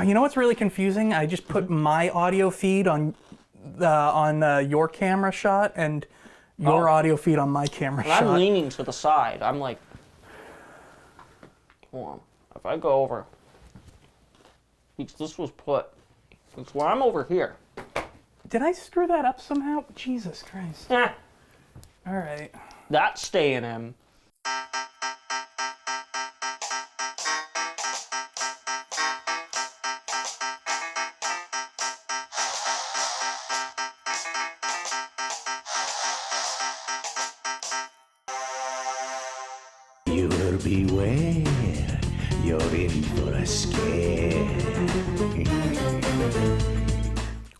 You know what's really confusing? I just put my audio feed on your camera shot and your audio feed on my camera shot. I'm leaning to the side. I'm like, hold on. If I go over, this was put. It's where I'm over here. Did I screw that up somehow? Jesus Christ. Yeah. All right. That's staying in. You will beware, you're in for a scare.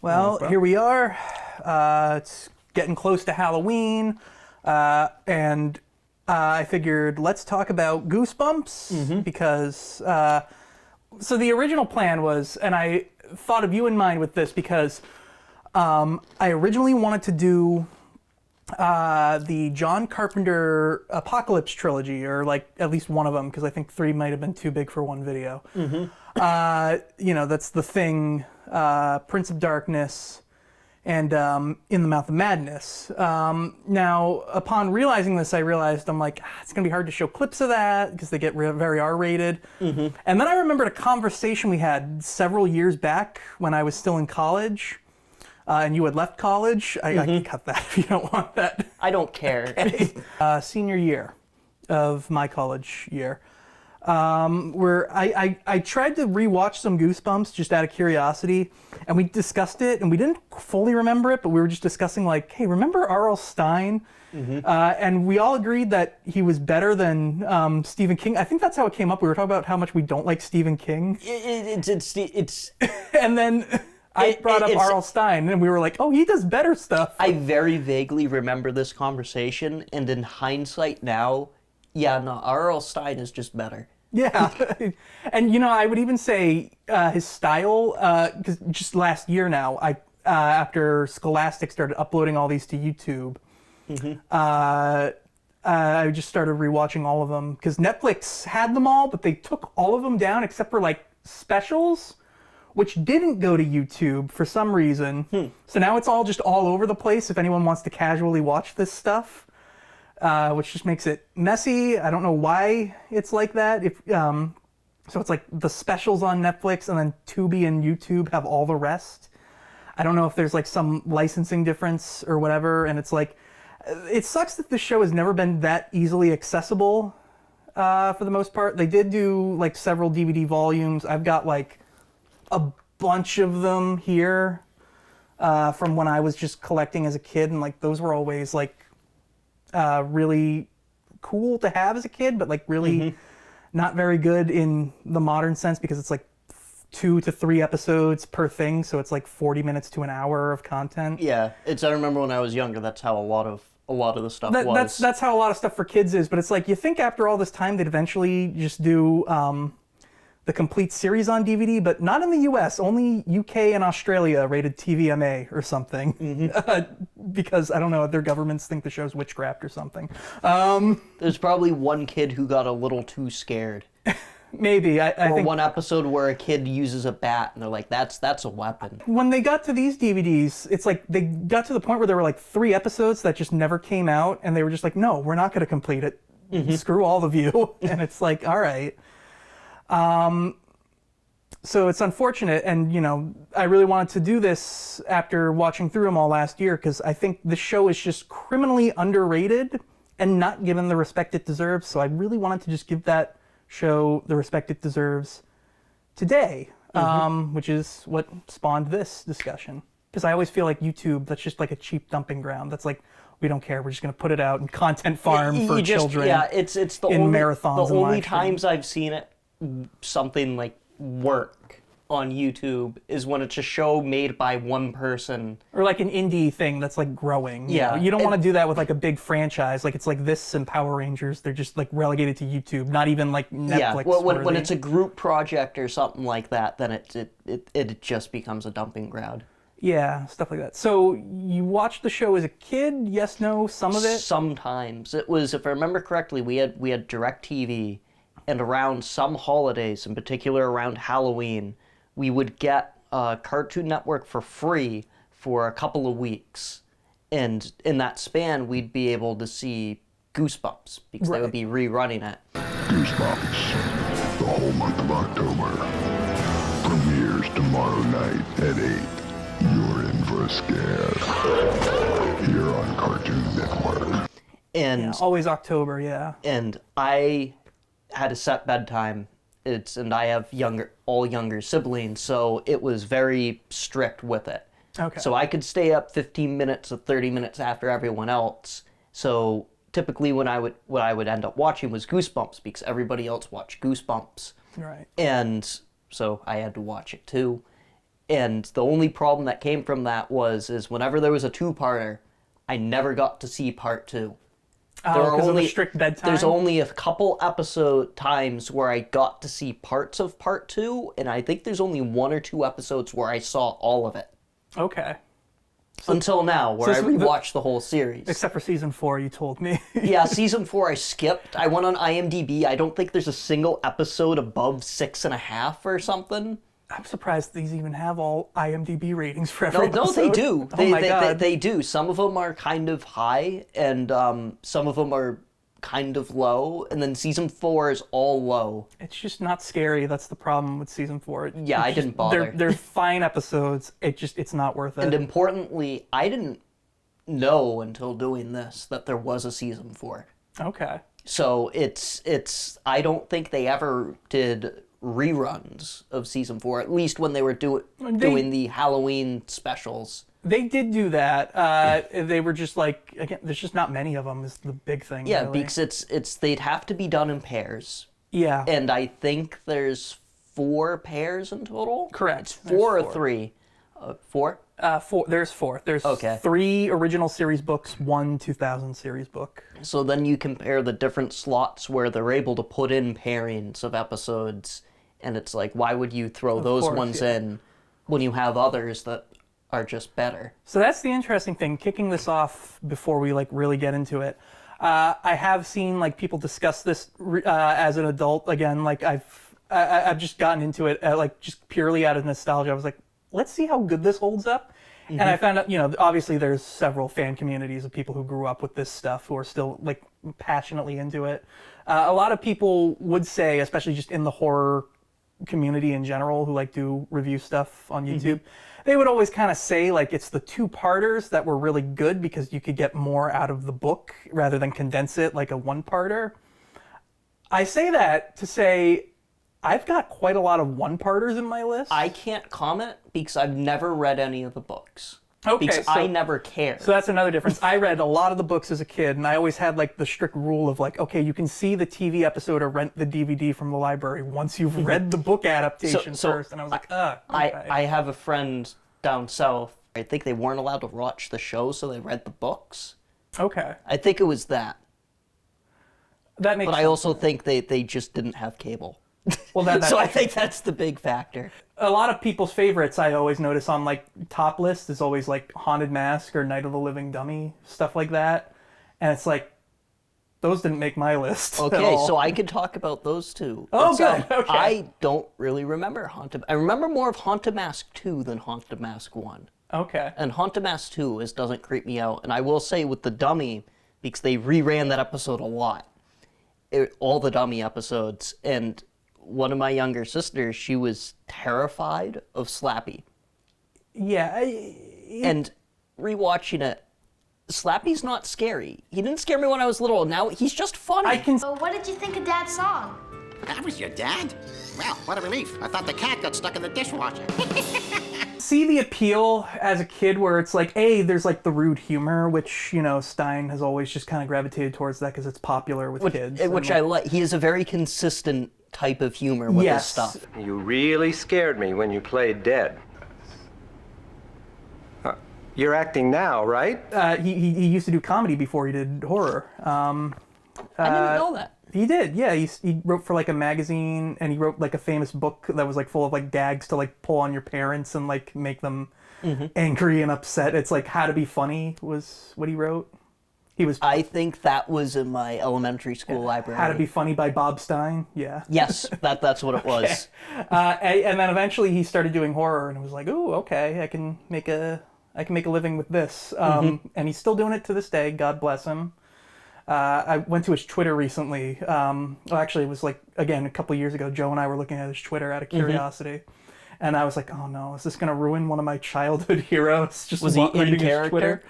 Well, here we are. It's getting close to Halloween, and I figured let's talk about Goosebumps, because, so the original plan was, and I thought of you in mind with this because I originally wanted to do the John Carpenter Apocalypse trilogy, or like at least one of them, because I think 3 might have been too big for one video. That's The Thing, Prince of Darkness, and In the Mouth of Madness. Now, upon realizing this, I realized I'm like, it's gonna be hard to show clips of that because they get very R-rated. And then I remembered a conversation we had several years back when I was still in college. And you had left college. I can cut that if you don't want that. I don't care. Okay. Senior year of my college year, where I tried to rewatch some Goosebumps just out of curiosity, and we discussed it, and we didn't fully remember it, but we were just discussing like, hey, remember R.L. Stine? And we all agreed that he was better than Stephen King. I think that's how it came up. We were talking about how much we don't like Stephen King. It's and then I brought up R.L. Stine, and we were like, oh, he does better stuff. I very vaguely remember this conversation, and in hindsight now, yeah, no, R.L. Stine is just better. Yeah. And, I would even say his style, because just last year now, after Scholastic started uploading all these to YouTube, I just started rewatching all of them, because Netflix had them all, but they took all of them down except for, like, specials, which didn't go to YouTube for some reason. So now it's all just all over the place if anyone wants to casually watch this stuff, which just makes it messy. I don't know why it's like that. So it's like the specials on Netflix, and then Tubi and YouTube have all the rest. I don't know if there's like some licensing difference or whatever, and it's like, it sucks that this show has never been that easily accessible for the most part. They did do like several DVD volumes. I've got like a bunch of them here from when I was just collecting as a kid, and like those were always like really cool to have as a kid, but like really not very good in the modern sense, because it's like 2 to 3 episodes per thing, so it's like 40 minutes to an hour of content. Yeah, I remember when I was younger, that's how a lot of the stuff was. That's how a lot of stuff for kids is, but it's like, you think after all this time they'd eventually just do the complete series on DVD, but not in the US, only UK and Australia rated TVMA or something. Because, I don't know, their governments think the show's witchcraft or something. There's probably one kid who got a little too scared. Maybe. I think one episode where a kid uses a bat, and they're like, that's a weapon. When they got to these DVDs, it's like they got to the point where there were like 3 episodes that just never came out, and they were just like, no, we're not going to complete it. Screw all of you. And it's like, all right. So it's unfortunate, and I really wanted to do this after watching through them all last year, because I think the show is just criminally underrated and not given the respect it deserves. So I really wanted to just give that show the respect it deserves today, which is what spawned this discussion. Because I always feel like YouTube, that's just like a cheap dumping ground. That's like, we don't care. We're just going to put it out and content farm for children. Yeah, it's the in only marathons. The only times I've seen it something like work on YouTube is when it's a show made by one person, or like an indie thing that's like growing. Yeah, you don't want to do that with like a big franchise. Like it's like this and Power Rangers. They're just like relegated to YouTube, not even like Netflix. Yeah, well, when it's a group project or something like that, then it just becomes a dumping ground. Yeah, stuff like that. So you watched the show as a kid? Yes, no, some of it? Sometimes. It was, if I remember correctly, we had DirecTV, and around some holidays, in particular around Halloween, we would get Cartoon Network for free for a couple of weeks. And in that span, we'd be able to see Goosebumps because they would be rerunning it. Goosebumps, the whole month of October. Premieres tomorrow night at 8. You're in for a scare. Here on Cartoon Network. And always October, yeah. And I had a set bedtime. And I have all younger siblings, so it was very strict with it. Okay. So I could stay up 15 minutes or 30 minutes after everyone else. So typically what I would end up watching was Goosebumps because everybody else watched Goosebumps. Right. And so I had to watch it too. And the only problem that came from that is whenever there was a two-parter, I never got to see part 2. Because of the strict bedtime? There's only a couple episode times where I got to see parts of part 2, and I think there's only 1 or 2 episodes where I saw all of it. Okay. Until now, where I rewatched the whole series. Except for season 4, you told me. Yeah, season 4 I skipped. I went on IMDb. I don't think there's a single episode above 6.5 or something. I'm surprised these even have all IMDb ratings for every No, episode. they do. Oh my God. They do. Some of them are kind of high, and some of them are kind of low, and then season 4 is all low. It's just not scary. That's the problem with season 4. Yeah, I didn't bother. They're fine episodes. It's not worth it. And importantly, I didn't know until doing this that there was a season 4. Okay. So it's I don't think they ever did reruns of season 4, at least when they were doing the Halloween specials. They did do that. They were just like, again, there's just not many of them is the big thing. Yeah, really. because they'd have to be done in pairs. Yeah. And I think there's 4 pairs in total. Correct. It's 4 or 3. 4? 4. There's 4. There's Okay. 3 original series books, 1 2000 series book. So then you compare the different slots where they're able to put in pairings of episodes, and it's like, why would you throw those course, ones yeah. in when you have others that are just better? So that's the interesting thing. Kicking this off before we really get into it, I have seen people discuss this as an adult again. I've just gotten into it just purely out of nostalgia. I was like, let's see how good this holds up. Mm-hmm. And I found out, obviously there's several fan communities of people who grew up with this stuff who are still passionately into it. A lot of people would say, especially just in the horror community in general, who do review stuff on YouTube, they would always kind of say it's the 2-parters that were really good because you could get more out of the book rather than condense it like a 1-parter. I say that to say I've got quite a lot of 1-parters in my list. I can't comment because I've never read any of the books. Okay, because I never cared. So that's another difference. I read a lot of the books as a kid, and I always had the strict rule of okay, you can see the TV episode or rent the DVD from the library once you've read the book adaptation first. And I was like, okay. I have a friend down south. I think they weren't allowed to watch the show, so they read the books. Okay. I think it was that. That makes But sense. I also think they just didn't have cable. Well, So I think that's the big factor. a lot of people's favorites I always notice on top list is always Haunted Mask or Night of the Living Dummy, stuff like that. And it's those didn't make my list. Okay, so I could talk about those two. Oh, But, good. Okay. I don't really remember I remember more of Haunted Mask 2 than Haunted Mask 1. Okay. And Haunted Mask 2 doesn't creep me out. And I will say with the dummy, because they reran that episode a lot, all the dummy episodes, and one of my younger sisters, she was terrified of Slappy. Yeah. And rewatching it, Slappy's not scary. He didn't scare me when I was little. Now he's just funny. So what did you think of Dad's song? That was your dad? Well, what a relief. I thought the cat got stuck in the dishwasher. See the appeal as a kid where it's there's the rude humor, which, Stein has always just kind of gravitated towards that because it's popular with kids. Which I like. He is a very consistent type of humor with his stuff. You really scared me when you played dead. You're acting now, right? He used to do comedy before he did horror. I didn't know that. He did, yeah. He wrote for a magazine, and he wrote a famous book that was full of gags to pull on your parents and make them angry and upset. It's How to Be Funny was what he wrote. He was I think that was in my elementary school library. How to Be Funny by Bob Stein. Yeah. Yes, that's what it was. And then eventually he started doing horror, and it was like, oh, okay, I can make a living with this. And he's still doing it to this day. God bless him. I went to his Twitter recently. Actually, it was like, again, a couple of years ago. Joe and I were looking at his Twitter out of curiosity. And I was like, oh no, is this going to ruin one of my childhood heroes? Just Was he in reading his character? Twitter?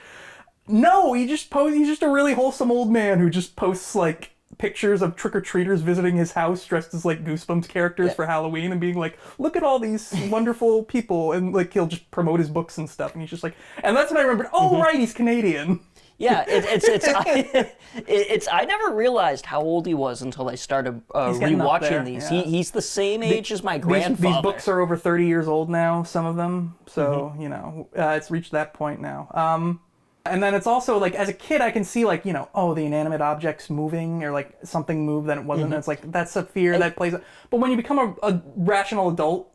No, he's just a really wholesome old man who just posts like pictures of trick-or-treaters visiting his house dressed as like Goosebumps characters for Halloween and being like, look at all these wonderful people, and like he'll just promote his books and stuff, and he's just like, and that's when I remembered, oh right, he's Canadian. Yeah, I never realized how old he was until I started getting up there, rewatching these. yeah. He's the same age as my grandfather. These books are over 30 years old now, some of them, so you know, it's reached that point now. And then it's also like, as a kid, I can see like, you know, oh, the inanimate object's moving, or like something moved that it wasn't. And it's like, that's a fear that plays. But when you become a rational adult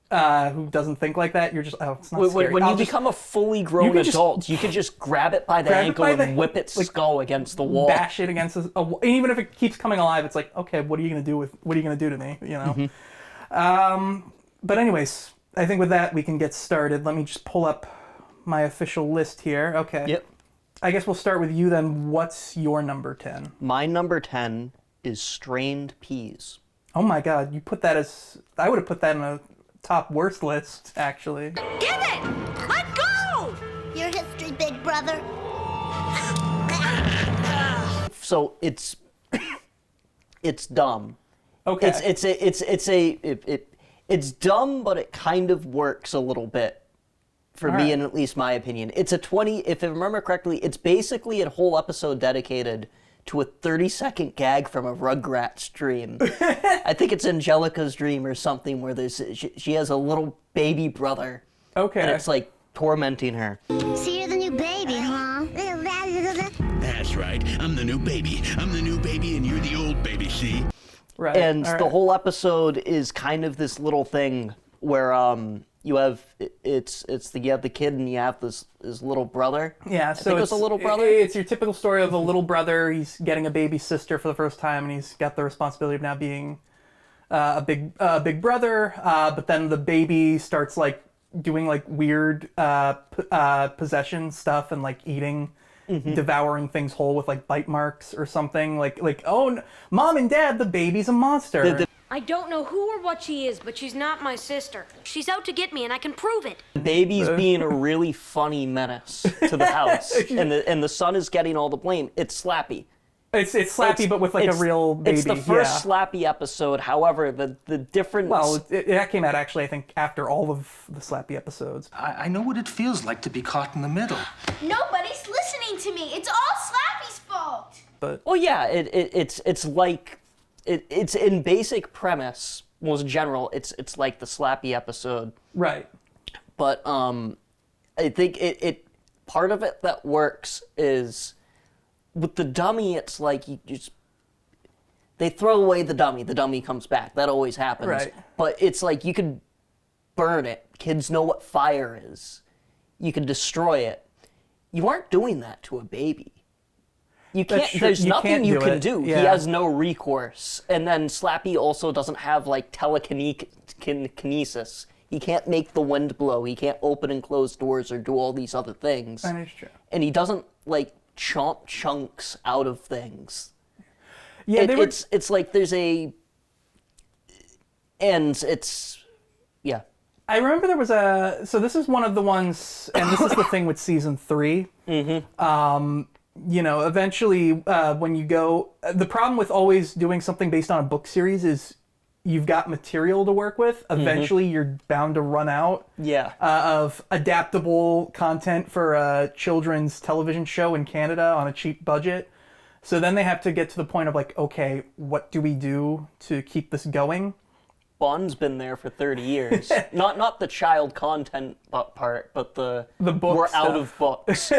who doesn't think like that, you're just, oh, it's not scary. When you become a fully grown adult, you can just grab it by the ankle and whip its skull against the wall. Bash it against a wall. Even if it keeps coming alive, it's like, okay, what are you going to do to me, you know? But anyways, I think with that, we can get started. Let me just pull up my official list here. Okay. Yep. I guess we'll start with you then. What's your number 10? My number 10 is strained peas. Oh my god, you put that as... I would have put that in a top worst list, actually. Give it! Let go! Your history, big brother. So it's dumb. Okay. It's dumb, but it kind of works a little bit. For All me, right. in at least my opinion. It's a 20, if I remember correctly, it's basically a whole episode dedicated to a 30-second gag from a Rugrats dream. I think it's Angelica's dream or something where she has a little baby brother. Okay. And it's like tormenting her. So you're the new baby, huh? That's right. I'm the new baby. I'm the new baby, and you're the old baby, see? Right. And all the right. whole episode is kind of this little thing where you have the kid and you have this little brother. Yeah, so it's a little brother. It's your typical story of a little brother. He's getting a baby sister for the first time, and he's got the responsibility of now being a big brother. But then the baby starts like doing like weird possession stuff and like eating, devouring things whole with like bite marks or something. Like oh, mom and dad, the baby's a monster. I don't know who or what she is, but she's not my sister. She's out to get me, and I can prove it. The baby's being a really funny menace to the house, and the son is getting all the blame. It's Slappy. It's Slappy, but with like a real baby. It's the first Slappy episode. However, the difference. Well, that came out actually, I think, after all of the Slappy episodes. I know what it feels like to be caught in the middle. Nobody's listening to me. It's all Slappy's fault. Well, yeah, it's like it's in basic premise, most general. It's like the Slappy episode, Right. but I think it part of it that works is with the dummy. It's like they throw away the dummy comes back. That always happens. Right. But it's like you could burn it. Kids know what fire is. You can destroy it. You aren't doing that to a baby. You can't. That's true. There's You nothing can't you do can it. do. Yeah. He has no recourse. And then Slappy also doesn't have like telekinesis. He can't make the wind blow. He can't open and close doors or do all these other things. That is true. And he doesn't like chomp chunks out of things. Yeah, It's like there's a. And it's. Yeah. I remember there was so this is one of the ones, and this is the thing with season 3. You know, eventually when you go, the problem with always doing something based on a book series is you've got material to work with. Eventually you're bound to run out of adaptable content for a children's television show in Canada on a cheap budget. So then they have to get to the point of like, okay, what do we do to keep this going? Bond's been there for 30 years. not the child content part, but the book we're stuff. out of books.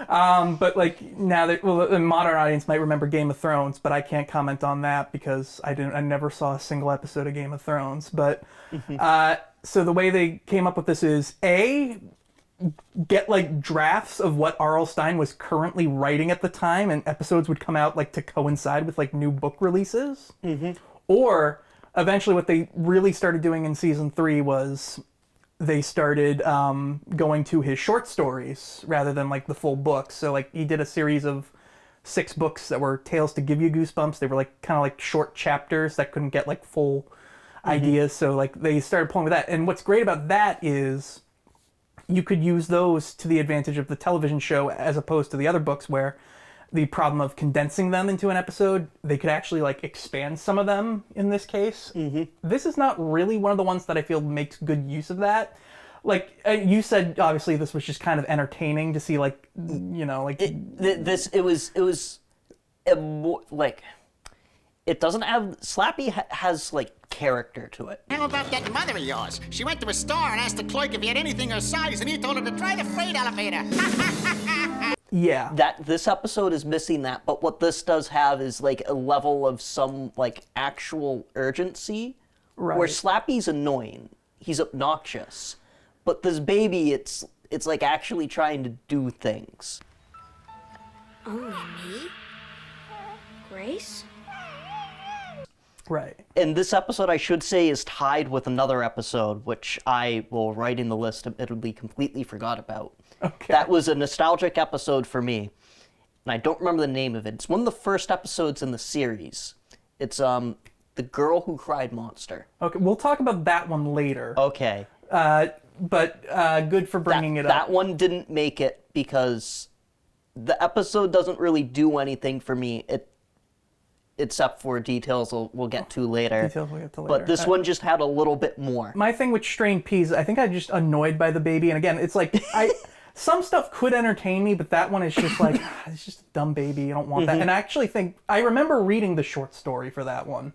But like now that the modern audience might remember Game of Thrones, but I can't comment on that because I never saw a single episode of Game of Thrones. But so the way they came up with this is get like drafts of what R.L. Stine was currently writing at the time, and episodes would come out like to coincide with like new book releases. Or eventually what they really started doing in season 3 was they started going to his short stories rather than like the full books. So like he did a series of 6 books that were tales to give you goosebumps. They were like kind of like short chapters that couldn't get like full ideas. So like they started pulling with that. And what's great about that is you could use those to the advantage of the television show as opposed to the other books where the problem of condensing them into an episode, they could actually like expand some of them in this case. This is not really one of the ones that I feel makes good use of that. Like you said, obviously this was just kind of entertaining to see, like, you know, like it was like, it doesn't have, Slappy has like character to it. How about that mother of yours? She went to a store and asked the clerk if he had anything her size, and he told her to try the freight elevator. yeah. That this episode is missing that, but what this does have is like a level of some like actual urgency. Right. Where Slappy's annoying, he's obnoxious, but this baby, it's like actually trying to do things. Only me? Grace? Right. And this episode, I should say, is tied with another episode, which I will write in the list, admittedly completely forgot about. Okay. That was a nostalgic episode for me, and I don't remember the name of it. It's one of the first episodes in the series. It's The Girl Who Cried Monster. Okay, we'll talk about that one later. Okay. But good for bringing it up. That one didn't make it because the episode doesn't really do anything for me. Except for details we'll get to later. Details we'll get to later. But this one just had a little bit more. My thing with strained peas, I think I'm just annoyed by the baby. And again, it's like, some stuff could entertain me, but that one is just like, it's just a dumb baby. You don't want that. And I actually think, I remember reading the short story for that one.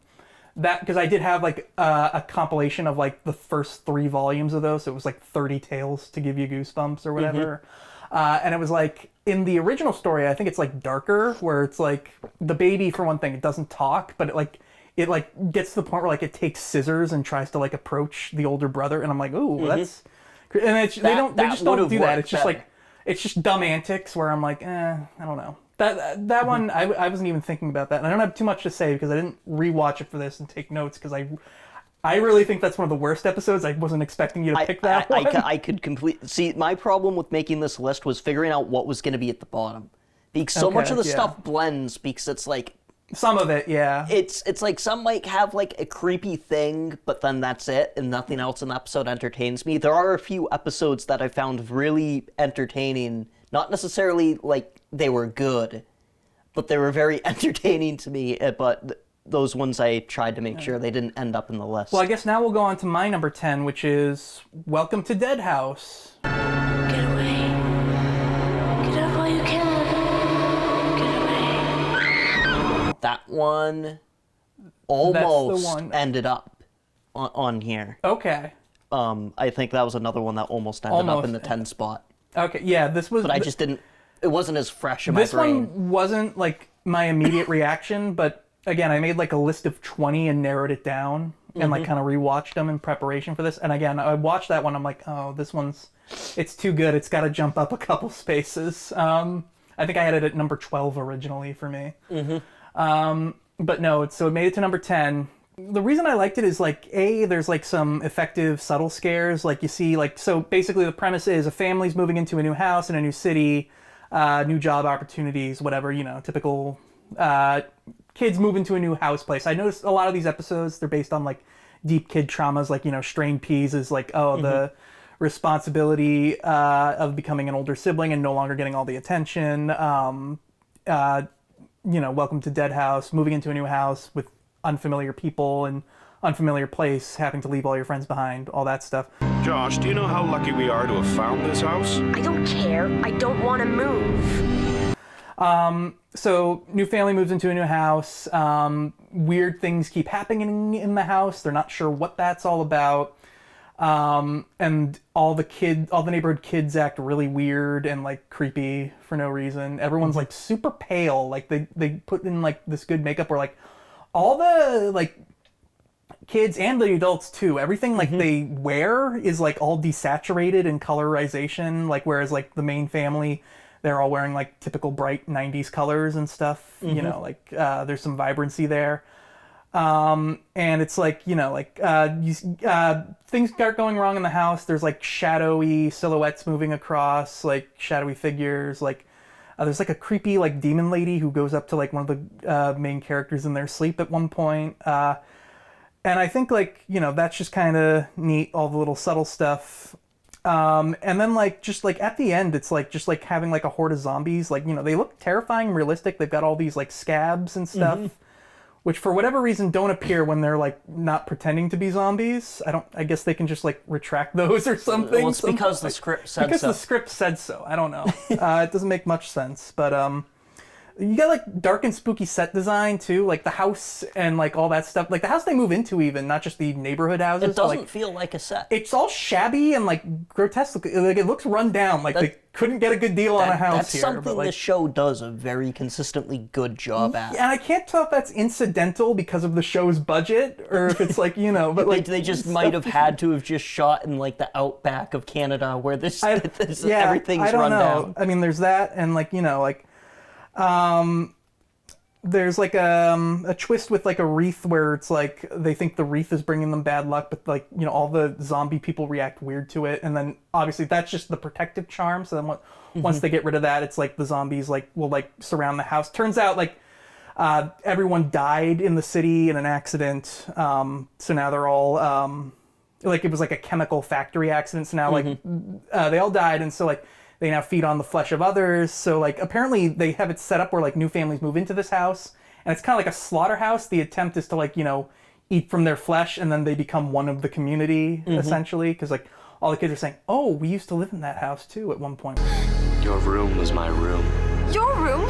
That, because I did have like a compilation of like the first 3 volumes of those. So it was like 30 tales to give you goosebumps or whatever. And it was like, in the original story, I think it's like darker, where it's like the baby, for one thing, it doesn't talk, but it gets to the point where like it takes scissors and tries to like approach the older brother, and I'm like, ooh, that's, and they just don't do that. It's just like, it's just dumb antics where I'm like, I don't know. That one, I wasn't even thinking about that, and I don't have too much to say because I didn't rewatch it for this and take notes because I really think that's one of the worst episodes. I wasn't expecting you to pick that one. I could see, my problem with making this list was figuring out what was going to be at the bottom. Because so much of the stuff blends because it's like... Some of it, yeah. It's like some might have like a creepy thing, but then that's it, and nothing else in the episode entertains me. There are a few episodes that I found really entertaining. Not necessarily like they were good, but they were very entertaining to me, but... Those ones I tried to make sure they didn't end up in the list. Well, I guess now we'll go on to my number 10, which is Welcome to Dead House. Get away. Get up while you can. Get away. That one almost ended up on here. Okay. I think that was another one that almost ended up in the 10 spot. Okay, yeah, this was... But I just didn't... It wasn't as fresh in my brain. This one wasn't, like, my immediate reaction, but... Again, I made like a list of 20 and narrowed it down and like kind of rewatched them in preparation for this. And again, I watched that one. I'm like, oh, this one's, it's too good. It's got to jump up a couple spaces. I think I had it at number 12 originally for me. But no, so it made it to number 10. The reason I liked it is like, there's like some effective subtle scares. Like you see like, so basically the premise is a family's moving into a new house in a new city, new job opportunities, whatever, you know, typical, kids move into a new house place. I noticed a lot of these episodes, they're based on like deep kid traumas, like, you know, strained peas is like, the responsibility of becoming an older sibling and no longer getting all the attention. You know, Welcome to Dead House, moving into a new house with unfamiliar people and unfamiliar place, having to leave all your friends behind, all that stuff. Josh, do you know how lucky we are to have found this house? I don't care. I don't want to move. So new family moves into a new house. Weird things keep happening in the house. They're not sure what that's all about. And all the neighborhood kids act really weird and like creepy for no reason. Everyone's like super pale. Like they put in like this good makeup where like all the like kids and the adults too. Everything like they wear is like all desaturated in colorization, like whereas like the main family, they're all wearing like typical bright 90s colors and stuff. You know, like there's some vibrancy there. And it's like, you know, like things start going wrong in the house. There's like shadowy silhouettes moving across, like shadowy figures. Like there's like a creepy like demon lady who goes up to like one of the main characters in their sleep at one point. And I think like, you know, that's just kind of neat, all the little subtle stuff. And then like just like at the end, it's like just like having like a horde of zombies. Like, you know, they look terrifying, realistic. They've got all these like scabs and stuff. Which for whatever reason don't appear when they're like not pretending to be zombies. I guess they can just like retract those or something. Well, it's because the script said so. Because the script said so. I don't know. It doesn't make much sense. But you got like dark and spooky set design too, like the house and like all that stuff. Like the house they move into, even not just the neighborhood houses. It doesn't like, feel like a set. It's all shabby and like grotesque. Like it looks run down. Like they couldn't get a good deal on a house that's here. That's something but, like, the show does a very consistently good job at. And I can't tell if that's incidental because of the show's budget or if it's like, you know, but like they just might have had to have just shot in like the outback of Canada where everything's run down. I mean, there's that, and like, you know, like there's like a twist with like a wreath where it's like they think the wreath is bringing them bad luck, but like, you know, all the zombie people react weird to it, and then obviously that's just the protective charm. So then once they get rid of that, it's like the zombies like will like surround the house. Turns out like everyone died in the city in an accident, so now they're all like it was like a chemical factory accident. So now like they all died, and so like they now feed on the flesh of others. So like apparently they have it set up where like new families move into this house, and it's kind of like a slaughterhouse. The attempt is to like, you know, eat from their flesh, and then they become one of the community essentially, because like all the kids are saying, oh, we used to live in that house too at one point. Your room was my room. Your room?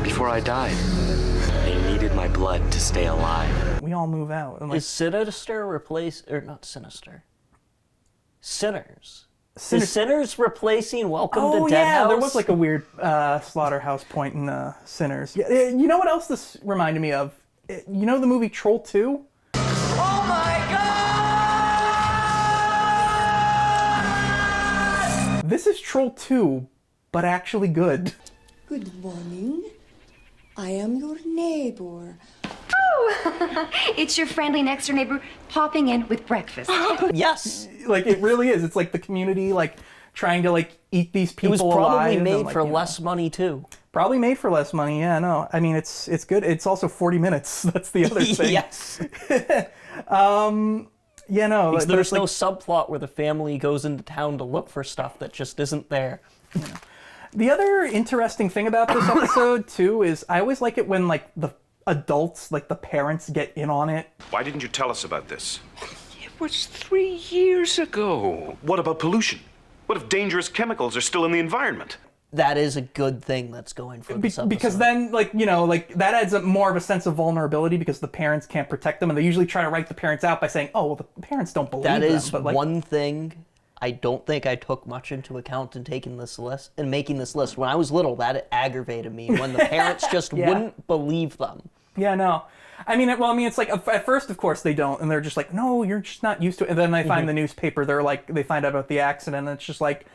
Before I died, they needed my blood to stay alive. We all move out. And like, is Sinister not Sinister? Sinners. Sinners. Is Sinners replacing Welcome to Dead yeah, House? there was like a weird slaughterhouse point in Sinners. Yeah, you know what else this reminded me of? You know the movie Troll 2? Oh my God! This is Troll 2, but actually good. Good morning. I am your neighbor. Oh, it's your friendly next door neighbor popping in with breakfast. Yes. Like it really is. It's like the community like trying to like eat these people alive. It was probably made like, for less money too. Probably made for less money. Yeah, no. I mean, it's good. It's also 40 minutes. That's the other thing. Yes. Yeah, no. Because there's no subplot where the family goes into town to look for stuff that just isn't there. Yeah. The other interesting thing about this episode too is I always like it when like the adults, like the parents, get in on it. Why didn't you tell us about this? It was 3 years ago. What about pollution? What if dangerous chemicals are still in the environment? That is a good thing that's going for this episode. Because then, like, you know, like that adds up more of a sense of vulnerability because the parents can't protect them, and they usually try to write the parents out by saying, "Oh, well, the parents don't believe them." That is but, like, one thing I don't think I took much into account in taking this list and making this list. When I was little, that aggravated me when the parents just wouldn't believe them. Yeah, no. I mean, it's like at first, of course, they don't, and they're just like, "No, you're just not used to it." And then they find the newspaper. They're like, they find out about the accident, and it's just like,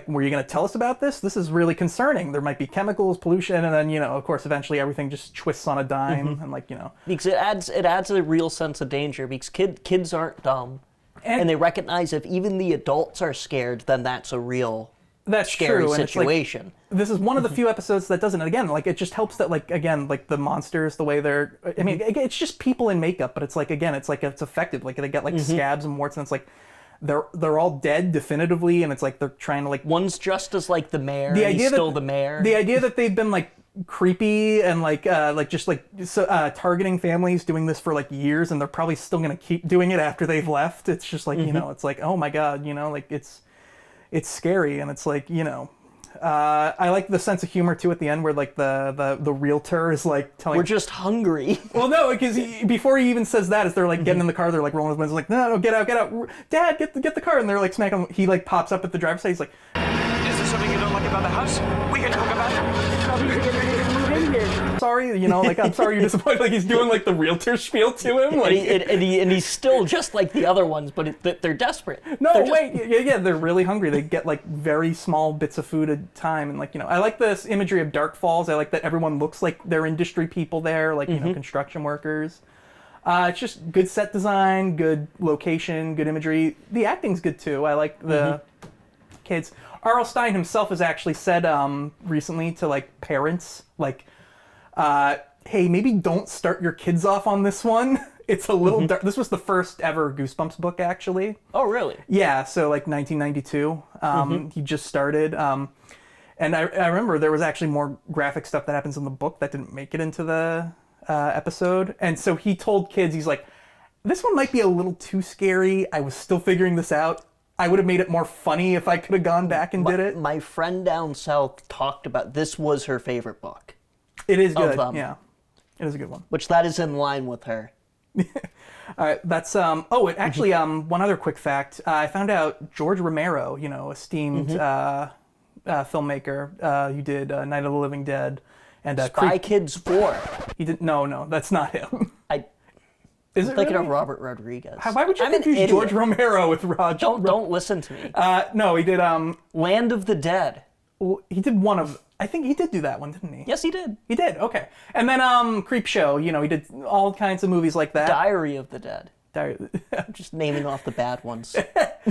were you going to tell us about this? This is really concerning. There might be chemicals, pollution, and then, you know, of course, eventually everything just twists on a dime, and like, you know, because it adds a real sense of danger because kids aren't dumb, and they recognize if even the adults are scared, then that's a real scary true. situation. And it's like, this is one of the few episodes that doesn't. And again, like it just helps that like again, like the monsters, the way they're. I mean, it's just people in makeup, but it's like again, it's like it's effective. Like they get like scabs and warts, and it's like. They're all dead definitively, and it's like they're trying to like. One's dressed as like the mayor. He's still the mayor. The idea that they've been like creepy and like targeting families, doing this for like years, and they're probably still gonna keep doing it after they've left. It's just like you know, it's like oh my god, you know, like it's scary, and it's like you know. I like the sense of humor too at the end where like the realtor is like telling we're just hungry. Well, no, because before he even says that, as they're like getting in the car, they're like rolling his windows like no, get out, Dad, get the car, and they're like smacking him. He like pops up at the driver's side. He's like, Is there something you don't like about the house? We can talk about it. Probably getting ready to move in here. Sorry, you know, like, I'm sorry you're disappointed. Like, he's doing, like, the realtor spiel to him. Like, and he's still just like the other ones, but they're desperate. No, They're just- wait, yeah, they're really hungry. They get, like, very small bits of food at a time. And, like, you know, I like this imagery of Dark Falls. I like that everyone looks like they're industry people there, like, you know, construction workers. It's just good set design, good location, good imagery. The acting's good, too. I like the kids. R.L. Stine himself has actually said recently to, like, parents, like, hey, maybe don't start your kids off on this one. It's a little dark. This was the first ever Goosebumps book, actually. Oh, really? Yeah, so, like, 1992. He just started. And I remember there was actually more graphic stuff that happens in the book that didn't make it into the episode. And so he told kids, he's like, this one might be a little too scary. I was still figuring this out. I would have made it more funny if I could have gone back and did it. My friend down south talked about this was her favorite book. It is good, yeah. It is a good one. Which that is in line with her. All right, that's it actually one other quick fact. I found out George Romero, you know, esteemed filmmaker, who did Night of the Living Dead and Spy Kids 4. He did no, that's not him. I'm thinking of Robert Rodriguez. Why would you confuse George Romero with Roger? Don't listen to me. No, he did Land of the Dead. Well, he did one of. I think he did do that one, didn't he? Yes, he did. He did. Okay, and then Creepshow. You know, he did all kinds of movies like that. Diary of the Dead. I'm just naming off the bad ones. He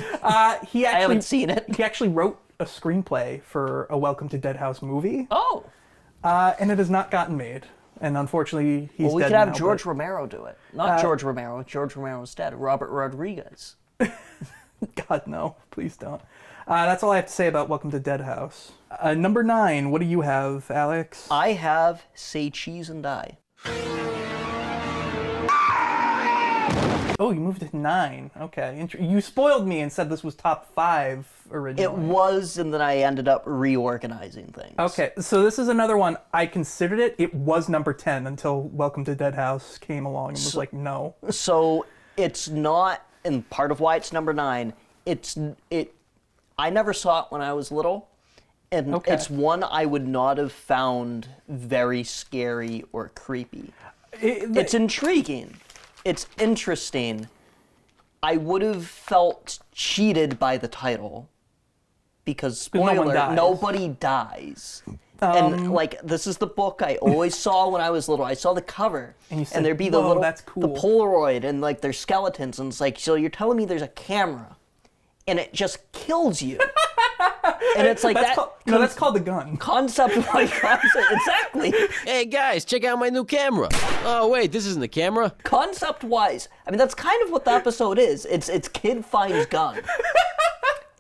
actually, I haven't seen it. He actually wrote a screenplay for a Welcome to Dead House movie. Oh. And it has not gotten made. And unfortunately, he's dead. We could now, have George Romero do it. Not George Romero. George Romero's dead. Robert Rodriguez. God, no. Please don't. That's all I have to say about Welcome to Dead House. Number 9, what do you have, Alex? I have Say Cheese and Die. Oh, you moved to 9. Okay. You spoiled me and said this was top 5 originally. It was, and then I ended up reorganizing things. Okay, so this is another one. I considered it. It was number 10 until Welcome to Dead House came along and was like, no. So it's not, and part of why it's number 9, I never saw it when I was little, and it's one I would not have found very scary or creepy. It's intriguing. It's interesting. I would have felt cheated by the title because, spoiler, nobody dies. And, like, this is the book I always saw when I was little. I saw the cover, and there'd be the little, that's cool. the Polaroid, and, like, there's skeletons, and it's like, so you're telling me there's a camera, and it just kills you. And it's like that's called the gun. Concept. Exactly. Hey guys, check out my new camera. Oh wait, this isn't the camera. Concept-wise, I mean, that's kind of what the episode is. It's kid finds gun.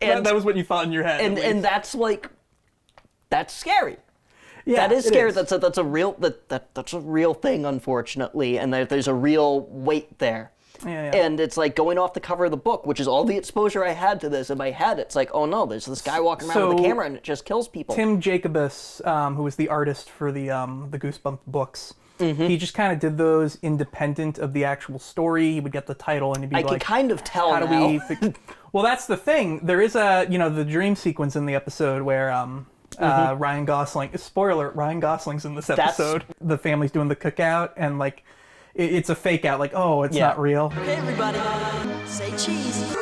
And that was what you thought in your head. And that's like, that's scary. Yeah, that is scary. That's a real that's a real thing, unfortunately, and there's a real weight there. Yeah. And it's like going off the cover of the book, which is all the exposure I had to this in my head. It's like, oh no, there's this guy walking around with a camera and it just kills people. Tim Jacobus, who was the artist for the Goosebumps books, he just kind of did those independent of the actual story. He would get the title and he'd be like, I can kind of tell how now. do we Well, that's the thing. There is the dream sequence in the episode where Ryan Gosling, spoiler, Ryan Gosling's in this episode. The family's doing the cookout and like, it's a fake out, like, oh, it's not real. Hey, everybody, say cheese.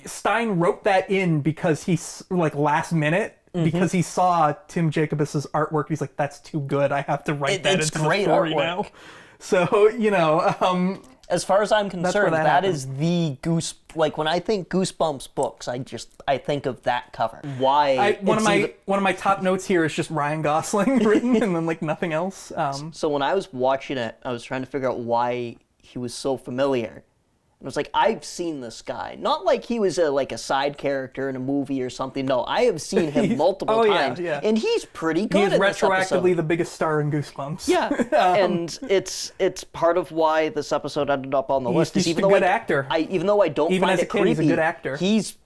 Stein wrote that in because he's, like, last minute, because he saw Tim Jacobus's artwork. He's like, that's too good. I have to write that into the story now. So, as far as I'm concerned, that happened. is the like when I think Goosebumps books, I think of that cover. Why? One of my top notes here is just Ryan Gosling written, and then like nothing else. So when I was watching it, I was trying to figure out why he was so familiar. And I was like, I've seen this guy. Not like he was a side character in a movie or something. No, I have seen him multiple times, and he's pretty good. He's retroactively the biggest star in Goosebumps. Yeah, and it's part of why this episode ended up on the list. He's a good actor. Even though I don't find it creepy, he's a good actor. He's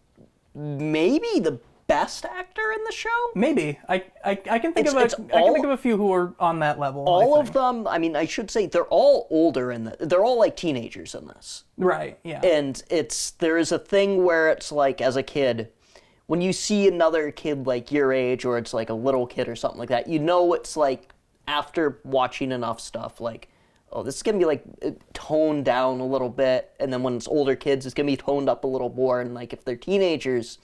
maybe the best actor in the show. Maybe I can think of a few who are on that level. All of them. I mean, I should say they're all older they're all like teenagers in this. Right. Yeah. And there is a thing where it's like as a kid, when you see another kid like your age, or it's like a little kid or something like that, you know it's like, after watching enough stuff, like, oh, this is going to be like toned down a little bit, and then when it's older kids, it's going to be toned up a little more, and like if they're teenagers,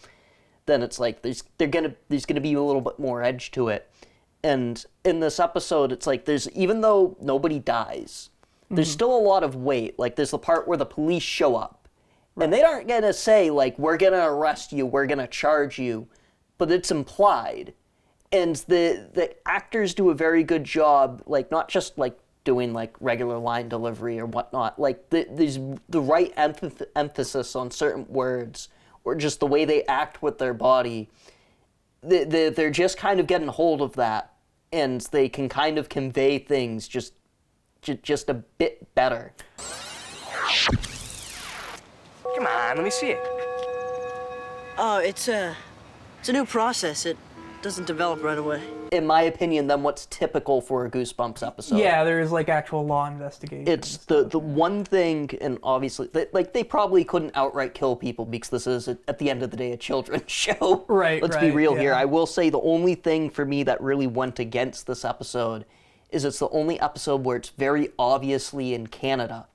then it's like there's gonna be a little bit more edge to it. And in this episode, it's like even though nobody dies, there's still a lot of weight. Like there's the part where the police show up, and they aren't gonna say like, we're gonna arrest you, we're gonna charge you, but it's implied. And the actors do a very good job, like not just like doing like regular line delivery or whatnot, like there's the right emphasis on certain words, or just the way they act with their body. They're just kind of getting hold of that, and they can kind of convey things just a bit better. Come on, let me see it. Oh, it's a new process. It doesn't develop right away. In my opinion, than what's typical for a Goosebumps episode. Yeah, there is like actual law investigation. It's the one thing, and obviously, they probably couldn't outright kill people because this is, at the end of the day, a children's show. Right, Let's be real here. I will say the only thing for me that really went against this episode is it's the only episode where it's very obviously in Canada.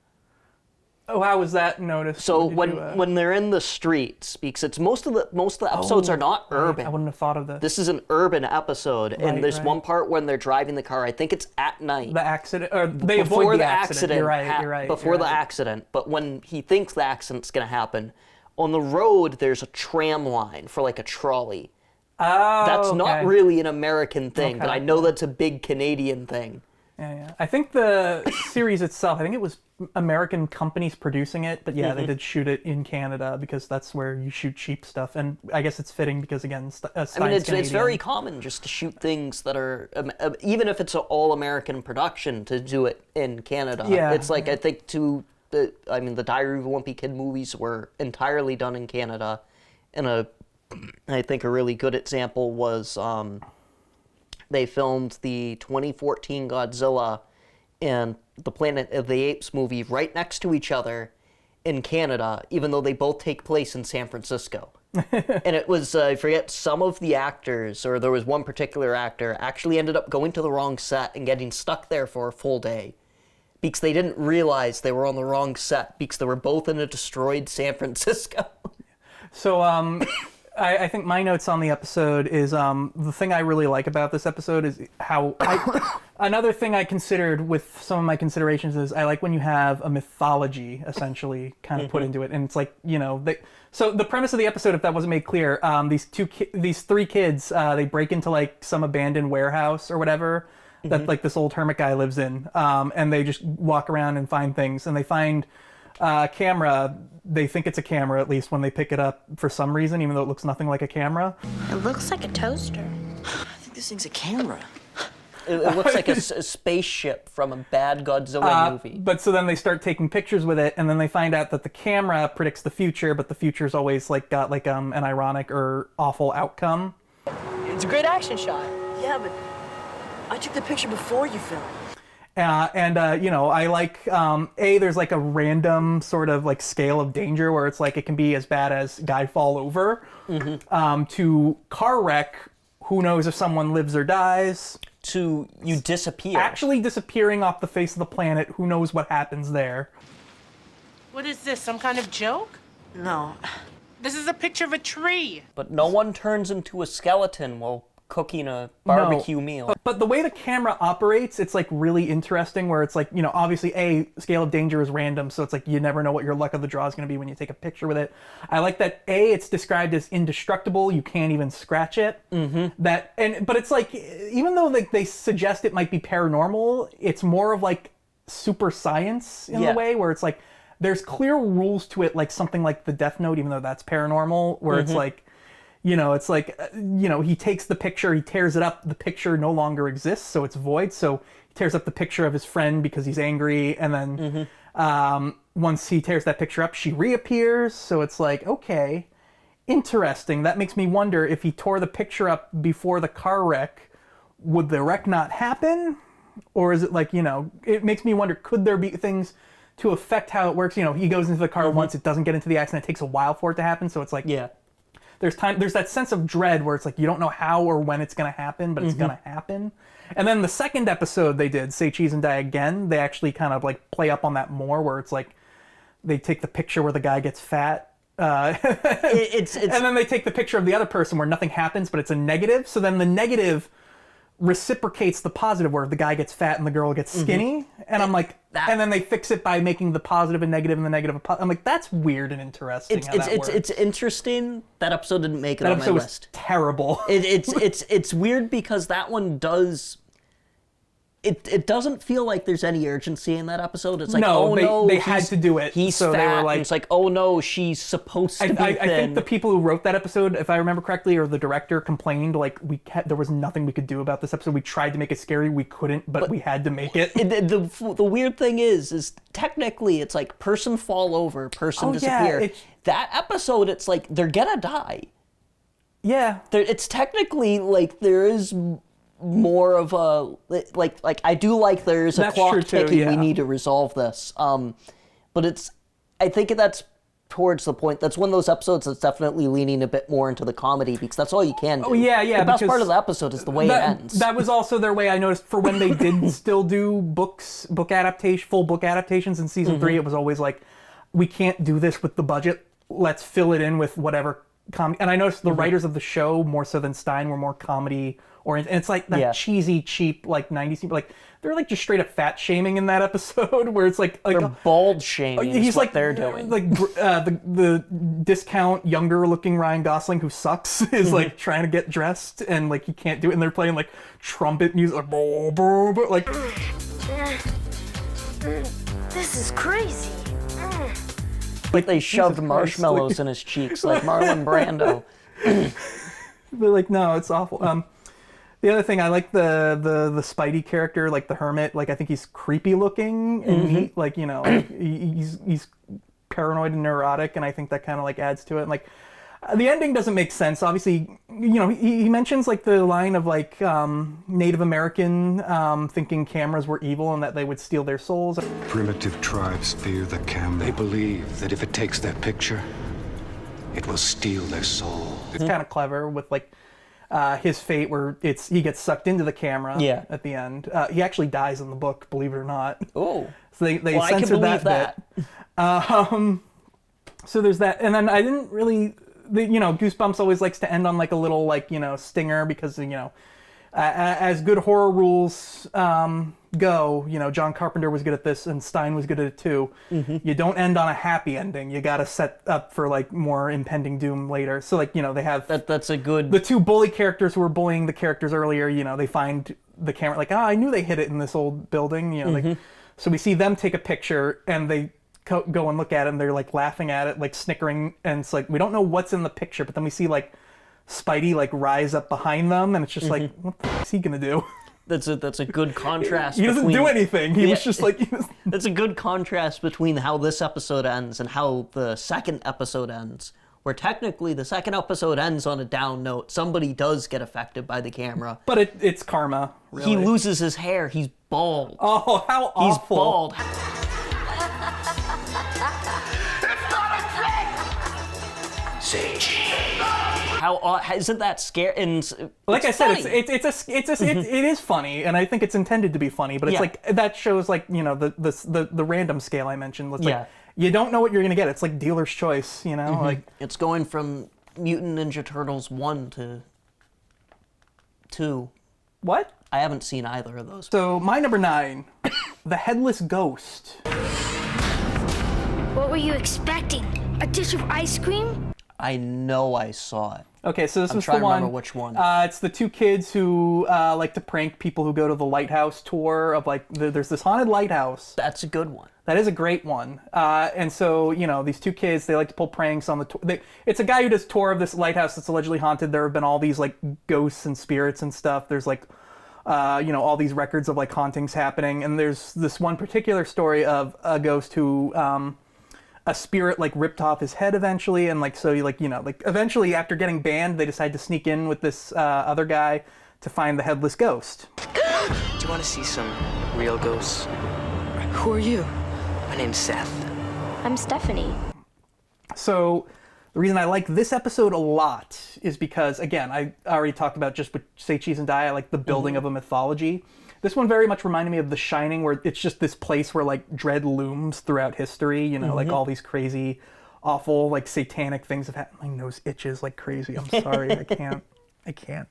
Oh, how was that noticed? So when they're in the streets, because it's most of the episodes are not urban. I wouldn't have thought of this. This is an urban episode, and there's one part when they're driving the car. I think it's at night. The accident, or they avoid the accident. You're right. Before the accident, but when he thinks the accident's gonna happen, on the road there's a tram line for like a trolley. Oh, that's not really an American thing, but I know that's a big Canadian thing. Yeah. I think the series itself, I think it was American companies producing it, but yeah, they did shoot it in Canada because that's where you shoot cheap stuff, and I guess it's fitting because again, I mean, it's very common just to shoot things that are even if it's an all-American production to do it in Canada. Yeah, it's like I think the Diary of a Wimpy Kid movies were entirely done in Canada, and I think a really good example was they filmed the 2014 Godzilla and the Planet of the Apes movie right next to each other in Canada, even though they both take place in San Francisco. And it was, I forget, some of the actors, or there was one particular actor, actually ended up going to the wrong set and getting stuck there for a full day because they didn't realize they were on the wrong set because they were both in a destroyed San Francisco. So, I think my notes on the episode is the thing I really like about this episode is how another thing I considered with some of my considerations is I like when you have a mythology essentially kind of put into it, and it's like, you know, so the premise of the episode, if that wasn't made clear, these three kids, they break into like some abandoned warehouse or whatever that like this old hermit guy lives in, and they just walk around and find things, and they find camera. They think it's a camera, at least when they pick it up for some reason, even though it looks nothing like a camera. It looks like a toaster. I think this thing's a camera. It looks like a spaceship from a bad Godzilla movie. But so then they start taking pictures with it, and then they find out that the camera predicts the future, but the future's always like got like an ironic or awful outcome. It's a great action shot. Yeah, but I took the picture before you filmed. You know, I like, there's like a random sort of like scale of danger where it's like it can be as bad as guy fall over, to car wreck, who knows if someone lives or dies, to you disappear. Actually disappearing off the face of the planet, who knows what happens there. What is this, some kind of joke? No. This is a picture of a tree. But no one turns into a skeleton while cooking a barbecue meal. But the way the camera operates, it's like really interesting where it's like, you know, obviously scale of danger is random, so it's like you never know what your luck of the draw is going to be when you take a picture with it. I like that it's described as indestructible, you can't even scratch it. But it's like, even though like they suggest it might be paranormal, it's more of like super science in a way where it's like there's clear rules to it, like something like the Death Note, even though that's paranormal, where it's like, you know, it's like, you know, he takes the picture, he tears it up, the picture no longer exists, so it's void. So he tears up the picture of his friend because he's angry, and then once he tears that picture up, she reappears. So it's like, okay, interesting. That makes me wonder if he tore the picture up before the car wreck, would the wreck not happen? Or is it like, you know, it makes me wonder, could there be things to affect how it works? You know, he goes into the car once, it doesn't get into the accident, it takes a while for it to happen. So it's like, there's that sense of dread where it's like you don't know how or when it's going to happen, but it's going to happen. And then the second episode they did, Say Cheese and Die Again, they actually kind of like play up on that more, where it's like they take the picture where the guy gets fat. And then they take the picture of the other person where nothing happens, but it's a negative. So then the negative reciprocates the positive, where the guy gets fat and the girl gets skinny. And I'm like, and then they fix it by making the positive a negative and the negative a positive. I'm like, that's weird and interesting. It's interesting. That episode didn't make it on my list. That episode was terrible. It's weird because that one does. It doesn't feel like there's any urgency in that episode. It's like, they had to do it. He's so fat, they were like, and it's like, oh no, she's supposed to be thin. I think the people who wrote that episode, if I remember correctly, or the director complained like there was nothing we could do about this episode. We tried to make it scary, we couldn't, but we had to make it. The weird thing is technically it's like person fall over, person disappear. Yeah, that episode, it's like they're gonna die. Yeah, it's technically like there is more of a like I do like there's a clock ticking. Yeah. We need to resolve this. But I think that's towards the point. That's one of those episodes that's definitely leaning a bit more into the comedy because that's all you can do. Oh yeah. The best part of the episode is the way it ends. That was also their way. I noticed for when they did still do full book adaptations in season 3. It was always like, we can't do this with the budget. Let's fill it in with whatever comedy. And I noticed the writers of the show, more so than Stein, were more comedy oriented. And it's like that cheesy, cheap, like 90s, like they're like just straight up fat shaming in that episode where it's like they're bald shaming. He's like they're doing like the discount younger looking Ryan Gosling who sucks is like trying to get dressed and like he can't do it, and they're playing like trumpet music like like this is crazy. Like they shoved marshmallows in his cheeks like Marlon Brando. But like, no, it's awful. The other thing, I like the Spidey character, like the hermit. Like I think he's creepy looking, and he, like, you know, he's paranoid and neurotic, and I think that kind of like adds to it. And like the ending doesn't make sense. Obviously, you know, he mentions like the line of like Native American thinking cameras were evil and that they would steal their souls. Primitive tribes fear the camera. They believe that if it takes their picture, it will steal their soul. It's kind of clever with like his fate, where he gets sucked into the camera at the end. He actually dies in the book, believe it or not. Oh, so they censored that bit. So there's that, and then I didn't really. You know, Goosebumps always likes to end on like a little like, you know, stinger because, you know, as good horror rules go, you know, John Carpenter was good at this and Stein was good at it too. You don't end on a happy ending. You got to set up for like more impending doom later. So like, you know, they have that's a good. The two bully characters who were bullying the characters earlier, you know, they find the camera like, I knew they hid it in this old building, you know, like, so we see them take a picture and they go and look at it and they're like laughing at it, like snickering, and it's like we don't know what's in the picture, but then we see like Spidey like rise up behind them, and it's just like, what the fuck is he gonna do? That's a good contrast. He doesn't do anything. He was just like. That's a good contrast between how this episode ends and how the second episode ends. Where technically the second episode ends on a down note. Somebody does get affected by the camera, but it's karma. Really. He loses his hair. He's bald. Oh, how awful! He's bald. How isn't that scary? And like I said, it is funny, and I think it's intended to be funny. But it's like that shows like, you know, the random scale I mentioned. It's like you don't know what you're gonna get. It's like dealer's choice, you know. Like it's going from Mutant Ninja Turtles 1 to 2. What? I haven't seen either of those. So my number 9, The Headless Ghost. What were you expecting? A dish of ice cream? I know I saw it. Okay, so this was the one. I'm trying to remember which one. It's the two kids who like to prank people who go to the lighthouse tour of like there's this haunted lighthouse. That's a good one. That is a great one. And so, you know, these two kids, they like to pull pranks on the tour. It's a guy who does tour of this lighthouse that's allegedly haunted. There have been all these like ghosts and spirits and stuff. There's like, you know, all these records of like hauntings happening. And there's this one particular story of a ghost who a spirit like ripped off his head eventually, and like so like, you know, like eventually after getting banned, they decide to sneak in with this other guy to find the headless ghost. Do you want to see some real ghosts? Who are you? My name's Seth. I'm Stephanie. So The reason I like this episode a lot is because, again, I already talked about just with Say Cheese and Die, I like the building of a mythology. This one very much reminded me of The Shining, where it's just this place where like dread looms throughout history, you know, like all these crazy, awful, like satanic things have happened. My nose itches like crazy. I'm sorry, I can't.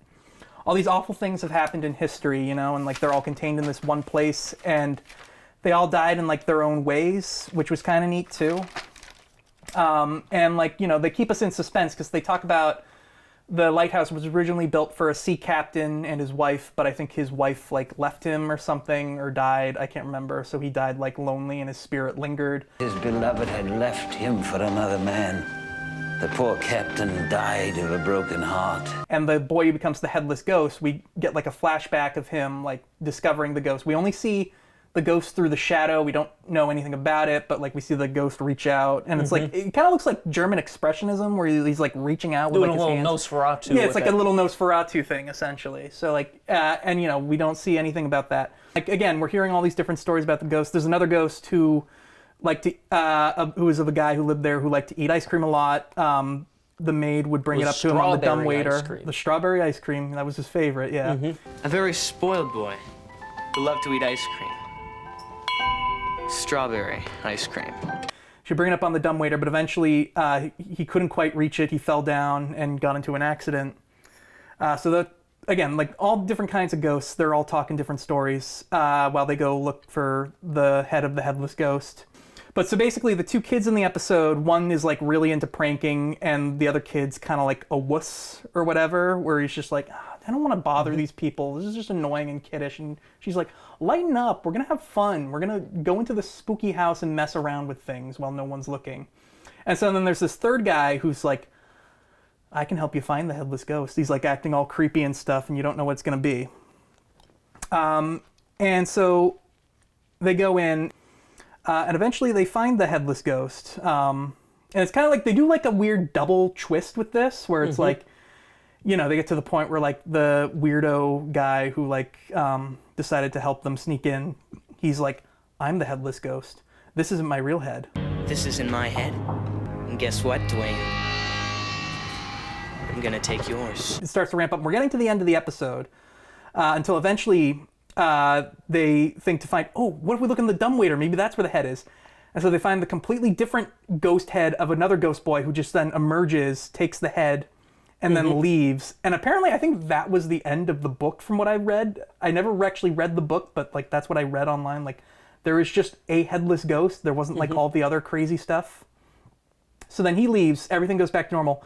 All these awful things have happened in history, you know, and like they're all contained in this one place, and they all died in like their own ways, which was kind of neat too. And like, you know, they keep us in suspense because they talk about the lighthouse was originally built for a sea captain and his wife, but I think his wife like left him or something or died. I can't remember. So he died like lonely and his spirit lingered. His beloved had left him for another man. The poor captain died of a broken heart. And the boy who becomes the headless ghost, we get like a flashback of him like discovering the ghost. We only see the ghost through the shadow. We don't know anything about it, but like we see the ghost reach out, and it's like it kind of looks like German expressionism, where he's like reaching out with doing like his a little hands. Nosferatu. Yeah, it's like a little Nosferatu thing essentially. So like, and you know, we don't see anything about that. Like again, we're hearing all these different stories about the ghost. There's another ghost who liked to, who was of a guy who lived there who liked to eat ice cream a lot. The maid would bring it up to him on the dumbwaiter. The strawberry ice cream, that was his favorite. Yeah. A very spoiled boy who loved to eat ice cream. Strawberry ice cream. She'd bring it up on the dumbwaiter, but eventually he couldn't quite reach it. He fell down and got into an accident. So that, again, like all different kinds of ghosts, they're all talking different stories while they go look for the head of the headless ghost. But so basically the two kids in the episode, one is like really into pranking and the other kid's kind of like a wuss or whatever, where he's just like, I don't want to bother these people. This is just annoying and kiddish. And she's like, lighten up. We're going to have fun. We're going to go into this spooky house and mess around with things while no one's looking. And so then there's this third guy who's like, I can help you find the headless ghost. He's like acting all creepy and stuff, and you don't know what it's going to be. And so they go in, and eventually they find the headless ghost. And it's kind of like they do like a weird double twist with this, where it's like, you know, they get to the point where like the weirdo guy who like decided to help them sneak in, he's like, I'm the headless ghost. This isn't my real head. This isn't my head. And guess what, Dwayne? I'm gonna take yours. It starts to ramp up. We're getting to the end of the episode until eventually they think to find, oh, what if we look in the dumbwaiter? Maybe that's where the head is. And so they find the completely different ghost head of another ghost boy who just then emerges, takes the head, and then leaves. And apparently I think that was the end of the book from what I read. I never actually read the book, but like that's what I read online. Like there is just a headless ghost. There wasn't like all the other crazy stuff. So then he leaves. Everything goes back to normal.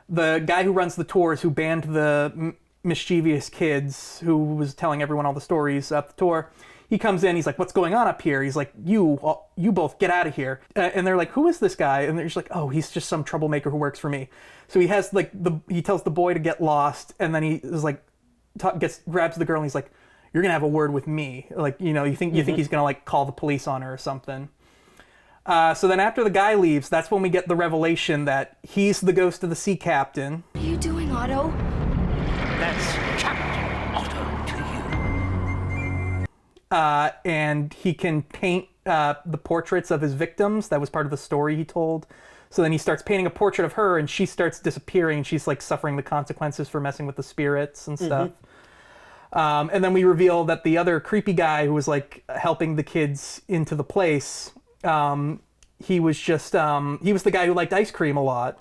The guy who runs the tours, who banned the mischievous kids, who was telling everyone all the stories at the tour, he comes in, he's like, what's going on up here? He's like, you both get out of here. And they're like, who is this guy? And they're just like, oh, he's just some troublemaker who works for me. So he has like, he tells the boy to get lost, and then he is like, grabs the girl and he's like, you're gonna have a word with me. Like, you know, you think he's gonna like call the police on her or something. So then after the guy leaves, that's when we get the revelation that he's the ghost of the sea captain. What are you doing, Otto? That's Captain Otto to you. And he can paint the portraits of his victims. That was part of the story he told. So then he starts painting a portrait of her, and she starts disappearing, and she's like suffering the consequences for messing with the spirits and stuff. And then we reveal that the other creepy guy who was like helping the kids into the place, he was just, he was the guy who liked ice cream a lot.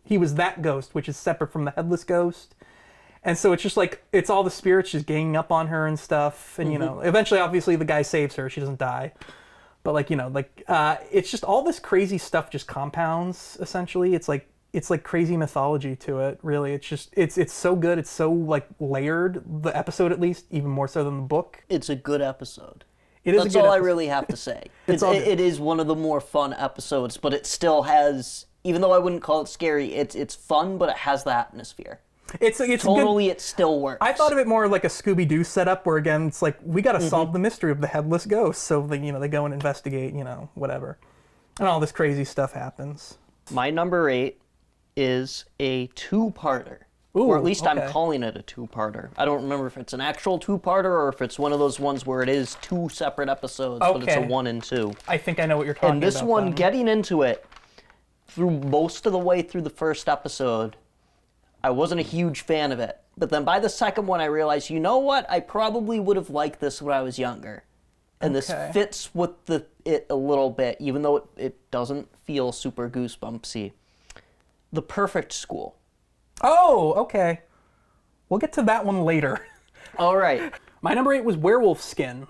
He was that ghost, which is separate from the headless ghost. And so it's just like, it's all the spirits just ganging up on her and stuff. And, you know, eventually, obviously, the guy saves her. She doesn't die. But, like, you know, like, it's just all this crazy stuff just compounds, essentially. It's like crazy mythology to it, really. It's just, it's so good. It's so, like, layered, the episode at least, even more so than the book. It's a good episode. That's all I really have to say. It is one of the more fun episodes, but it still has, even though I wouldn't call it scary, it's fun, but it has the atmosphere. It's totally good. It still works. I thought of it more like a Scooby-Doo setup, where again it's like we got to solve the mystery of the headless ghost. So they, you know, they go and investigate, you know, whatever, and all this crazy stuff happens. My number 8 is a two-parter. Or at least I'm calling it a two-parter. I don't remember if it's an actual two-parter or if it's one of those ones where it is 2 separate episodes, but it's a 1 and 2. I think I know what you're talking about. And this one, getting into it, through most of the way through the first episode, I wasn't a huge fan of it. But then by the second one, I realized, you know what? I probably would have liked this when I was younger. And this fits with it a little bit, even though it doesn't feel super Goosebumpsy. The Perfect School. Oh, okay. We'll get to that one later. All right. My number 8 was Werewolf Skin.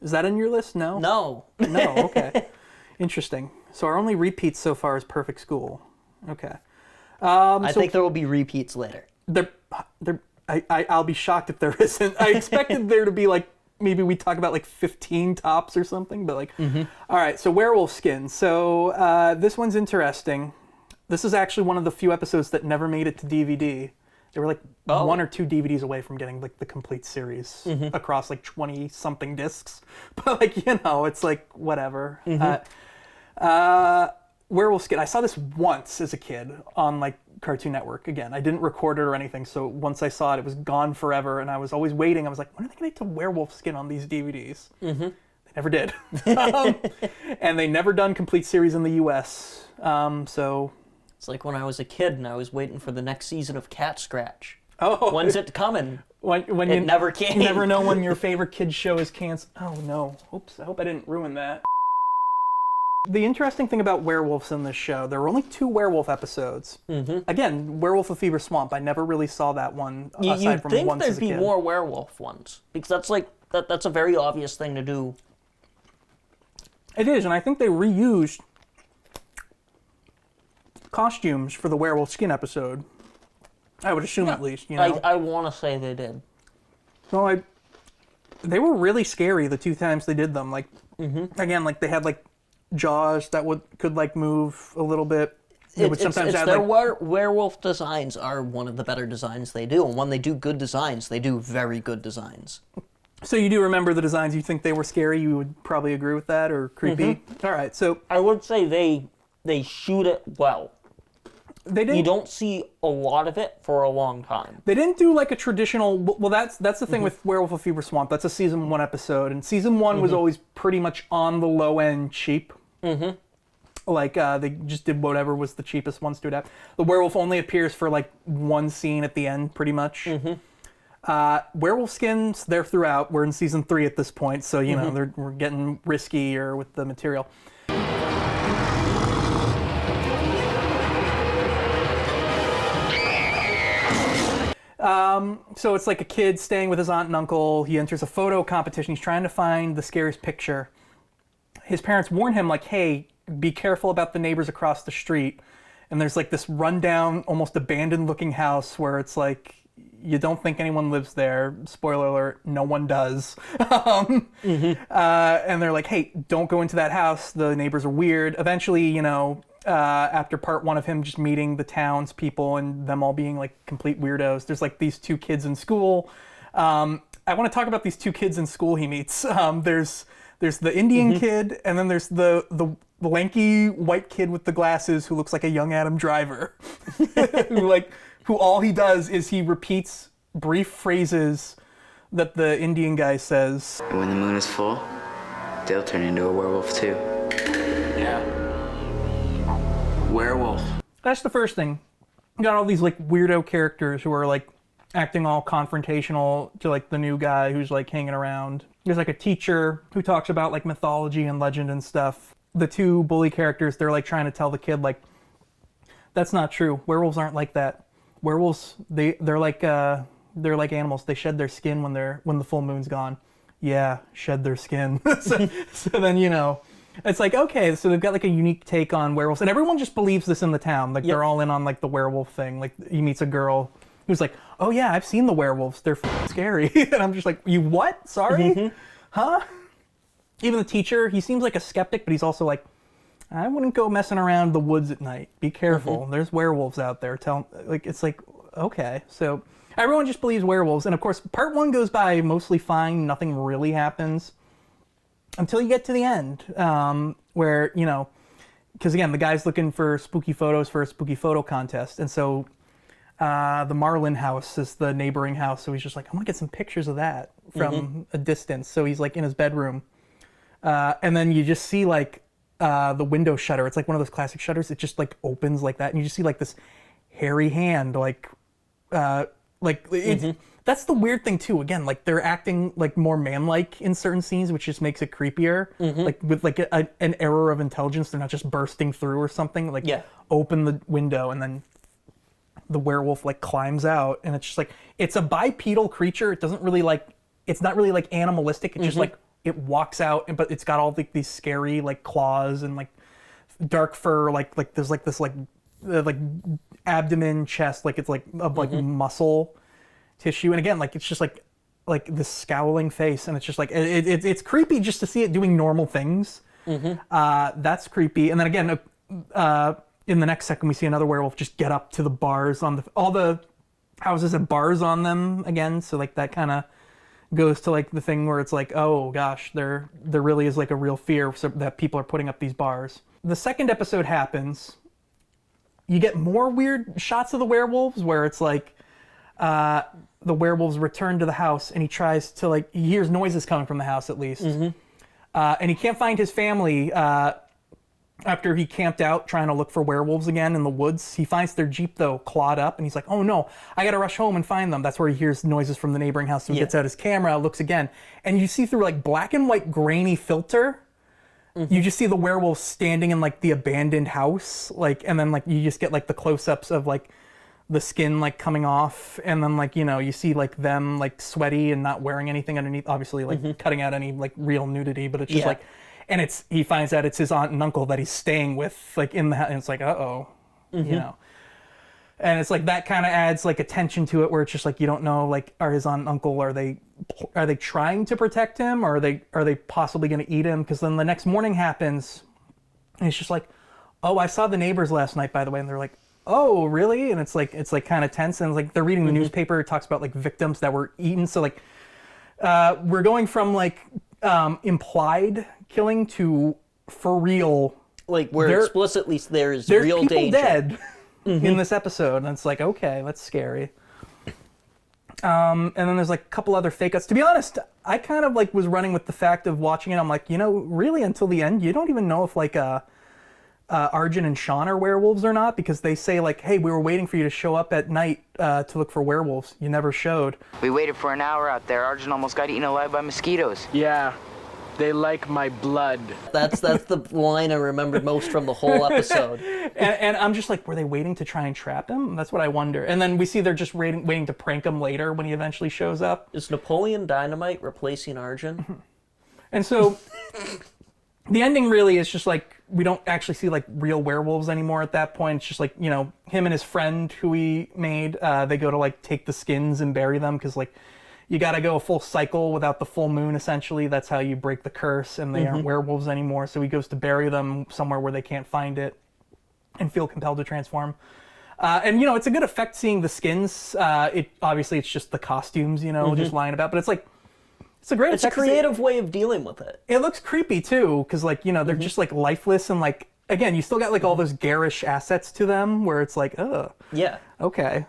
Is that in your list? No? No. No, okay. Interesting. So our only repeats so far is Perfect School. Okay. I think there will be repeats later. I'll be shocked if there isn't. I expected there to be like, maybe we talk about like 15 tops or something, but like, all right, so Werewolf Skin. So this one's interesting. This is actually one of the few episodes that never made it to DVD. They were like 1 or 2 DVDs away from getting like the complete series across like 20 something discs. But like, you know, it's like whatever. Werewolf Skin. I saw this once as a kid on like Cartoon Network. Again, I didn't record it or anything, so once I saw it, it was gone forever, and I was always waiting. I was like, when are they going to get to Werewolf Skin on these DVDs? They never did. And they never done complete series in the U.S. So it's like when I was a kid and I was waiting for the next season of Cat Scratch. Oh, when's it coming? When it you never came. You never know when your favorite kid's show is canceled. Oh no! Oops! I hope I didn't ruin that. The interesting thing about werewolves in this show, there were only 2 werewolf episodes. Again, Werewolf of Fever Swamp. I never really saw that one aside from think once as a there'd kid. be more werewolf ones because that's like that's a very obvious thing to do. It is, and I think they reused costumes for the Werewolf Skin episode. I would assume at least, you know. I want to say they did. So they were really scary the 2 times they did them. Like again, like they had like jaws that could like move a little bit. They would sometimes add, their like, werewolf designs are one of the better designs they do, and when they do good designs, they do very good designs. So you do remember the designs? You think they were scary? You would probably agree with that, or creepy? All right, so I would say they shoot it well. They didn't. You don't see a lot of it for a long time. They didn't do like a traditional. Well, that's the thing with Werewolf of Fever Swamp. That's a season 1 episode, and season 1 was always pretty much on the low end, cheap. Like they just did whatever was the cheapest ones to adapt. The werewolf only appears for like 1 scene at the end, pretty much. Werewolf skins, they're throughout. We're in season 3 at this point, so you know we're getting riskier with the material. So it's like a kid staying with his aunt and uncle. He enters a photo competition. He's trying to find the scariest picture. His parents warn him, like, hey, be careful about the neighbors across the street. And there's like this rundown, almost abandoned looking house where it's like, you don't think anyone lives there. Spoiler alert, no one does. And they're like, hey, don't go into that house. The neighbors are weird. Eventually, you know, after part 1 of him just meeting the townspeople and them all being like complete weirdos, there's like these 2 kids in school. I want to talk about these 2 kids in school he meets. There's the Indian kid, and then there's the lanky white kid with the glasses who looks like a young Adam Driver. who all he does is he repeats brief phrases that the Indian guy says. When the moon is full, they'll turn into a werewolf too. Yeah. Werewolf. That's the first thing. You got all these like weirdo characters who are like acting all confrontational to like the new guy who's like hanging around. There's like a teacher who talks about like mythology and legend and stuff. The 2 bully characters, they're like trying to tell the kid like, that's not true. Werewolves aren't like that. Werewolves, they're like animals. They shed their skin when the full moon's gone. Yeah, shed their skin. so then, you know, it's like, okay, so they've got like a unique take on werewolves, and everyone just believes this in the town. Like they're all in on like the werewolf thing. Like he meets a girl who's like, oh yeah, I've seen the werewolves. They're scary. And I'm just like, you what? Sorry? Huh? Even the teacher, he seems like a skeptic, but he's also like, I wouldn't go messing around the woods at night. Be careful. There's werewolves out there. It's like, okay. So everyone just believes werewolves. And of course, part 1 goes by mostly fine. Nothing really happens until you get to the end, where, you know, because again, the guy's looking for spooky photos for a spooky photo contest. And so The Marlin house is the neighboring house, so he's just like, I want to get some pictures of that from a distance. So he's like in his bedroom, and then you just see like the window shutter. It's like one of those classic shutters. It just like opens like that, and you just see like this hairy hand, like it's, that's the weird thing too. Again, like they're acting like more man-like in certain scenes, which just makes it creepier. Like with like an error of intelligence, they're not just bursting through or something. Like open the window and then the werewolf like climbs out, and it's just like it's a bipedal creature. It doesn't really like it's not really like animalistic. It's just like it walks out, but it's got all these scary like claws and like dark fur. Like there's like this like abdomen, chest, like it's like of like muscle tissue, and again like it's just like this scowling face, and it's just like it's creepy just to see it doing normal things. That's creepy. And then again in the next second we see another werewolf just get up to the bars on all the houses have bars on them again, so like that kind of goes to like the thing where it's like, oh gosh, there really is like a real fear that people are putting up these bars. The second episode happens, you get more weird shots of the werewolves where it's like the werewolves return to the house, and he tries to like, he hears noises coming from the house at least, and he can't find his family after he camped out trying to look for werewolves again in the woods. He finds their Jeep though clawed up, and he's like, oh no, I gotta rush home and find them. That's where he hears noises from the neighboring house. So he gets out his camera, looks again, and you see through like black and white grainy filter, you just see the werewolves standing in like the abandoned house, like, and then like you just get like the close-ups of like the skin like coming off, and then like, you know, you see like them like sweaty and not wearing anything underneath, obviously like cutting out any like real nudity, but it's just like, and he finds out it's his aunt and uncle that he's staying with like in the house, and it's like, uh-oh, you know. And it's like that kind of adds like a tension to it where it's just like you don't know, like, are his aunt and uncle, are they trying to protect him, or are they possibly going to eat him? Because then the next morning happens, and it's just like, oh, I saw the neighbors last night, by the way, and they're like, oh, really? And it's like kind of tense, and like they're reading the newspaper. It talks about like victims that were eaten. So like we're going from like implied killing to for real, like where explicitly there's real people danger. Dead in this episode, and it's like, okay, that's scary. And then there's like a couple other fake outs. To be honest, I kind of like was running with the fact of watching it. I'm like, you know, really until the end, you don't even know if like Arjun and Sean are werewolves or not, because they say like, hey, we were waiting for you to show up at night to look for werewolves. You never showed. We waited for an hour out there. Arjun almost got eaten alive by mosquitoes. Yeah, they like my blood. That's the line I remembered most from the whole episode. And I'm just like, were they waiting to try and trap him? That's what I wonder. And then we see they're just waiting to prank him later when he eventually shows up. Is Napoleon Dynamite replacing Arjun? And so the ending really is just like, we don't actually see like real werewolves anymore at that point. It's just like, you know, him and his friend who he made, they go to like take the skins and bury them, because like you got to go a full cycle without the full moon, essentially. That's how you break the curse, and they aren't werewolves anymore. So he goes to bury them somewhere where they can't find it and feel compelled to transform. And, you know, it's a good effect seeing the skins. Obviously, it's just the costumes, you know, just lying about. But it's like, it's a great It's a creative way of dealing with it. It looks creepy, too, because, like, you know, they're just, like, lifeless. And, like, again, you still got, like, all those garish assets to them where it's like, ugh. Yeah. Okay.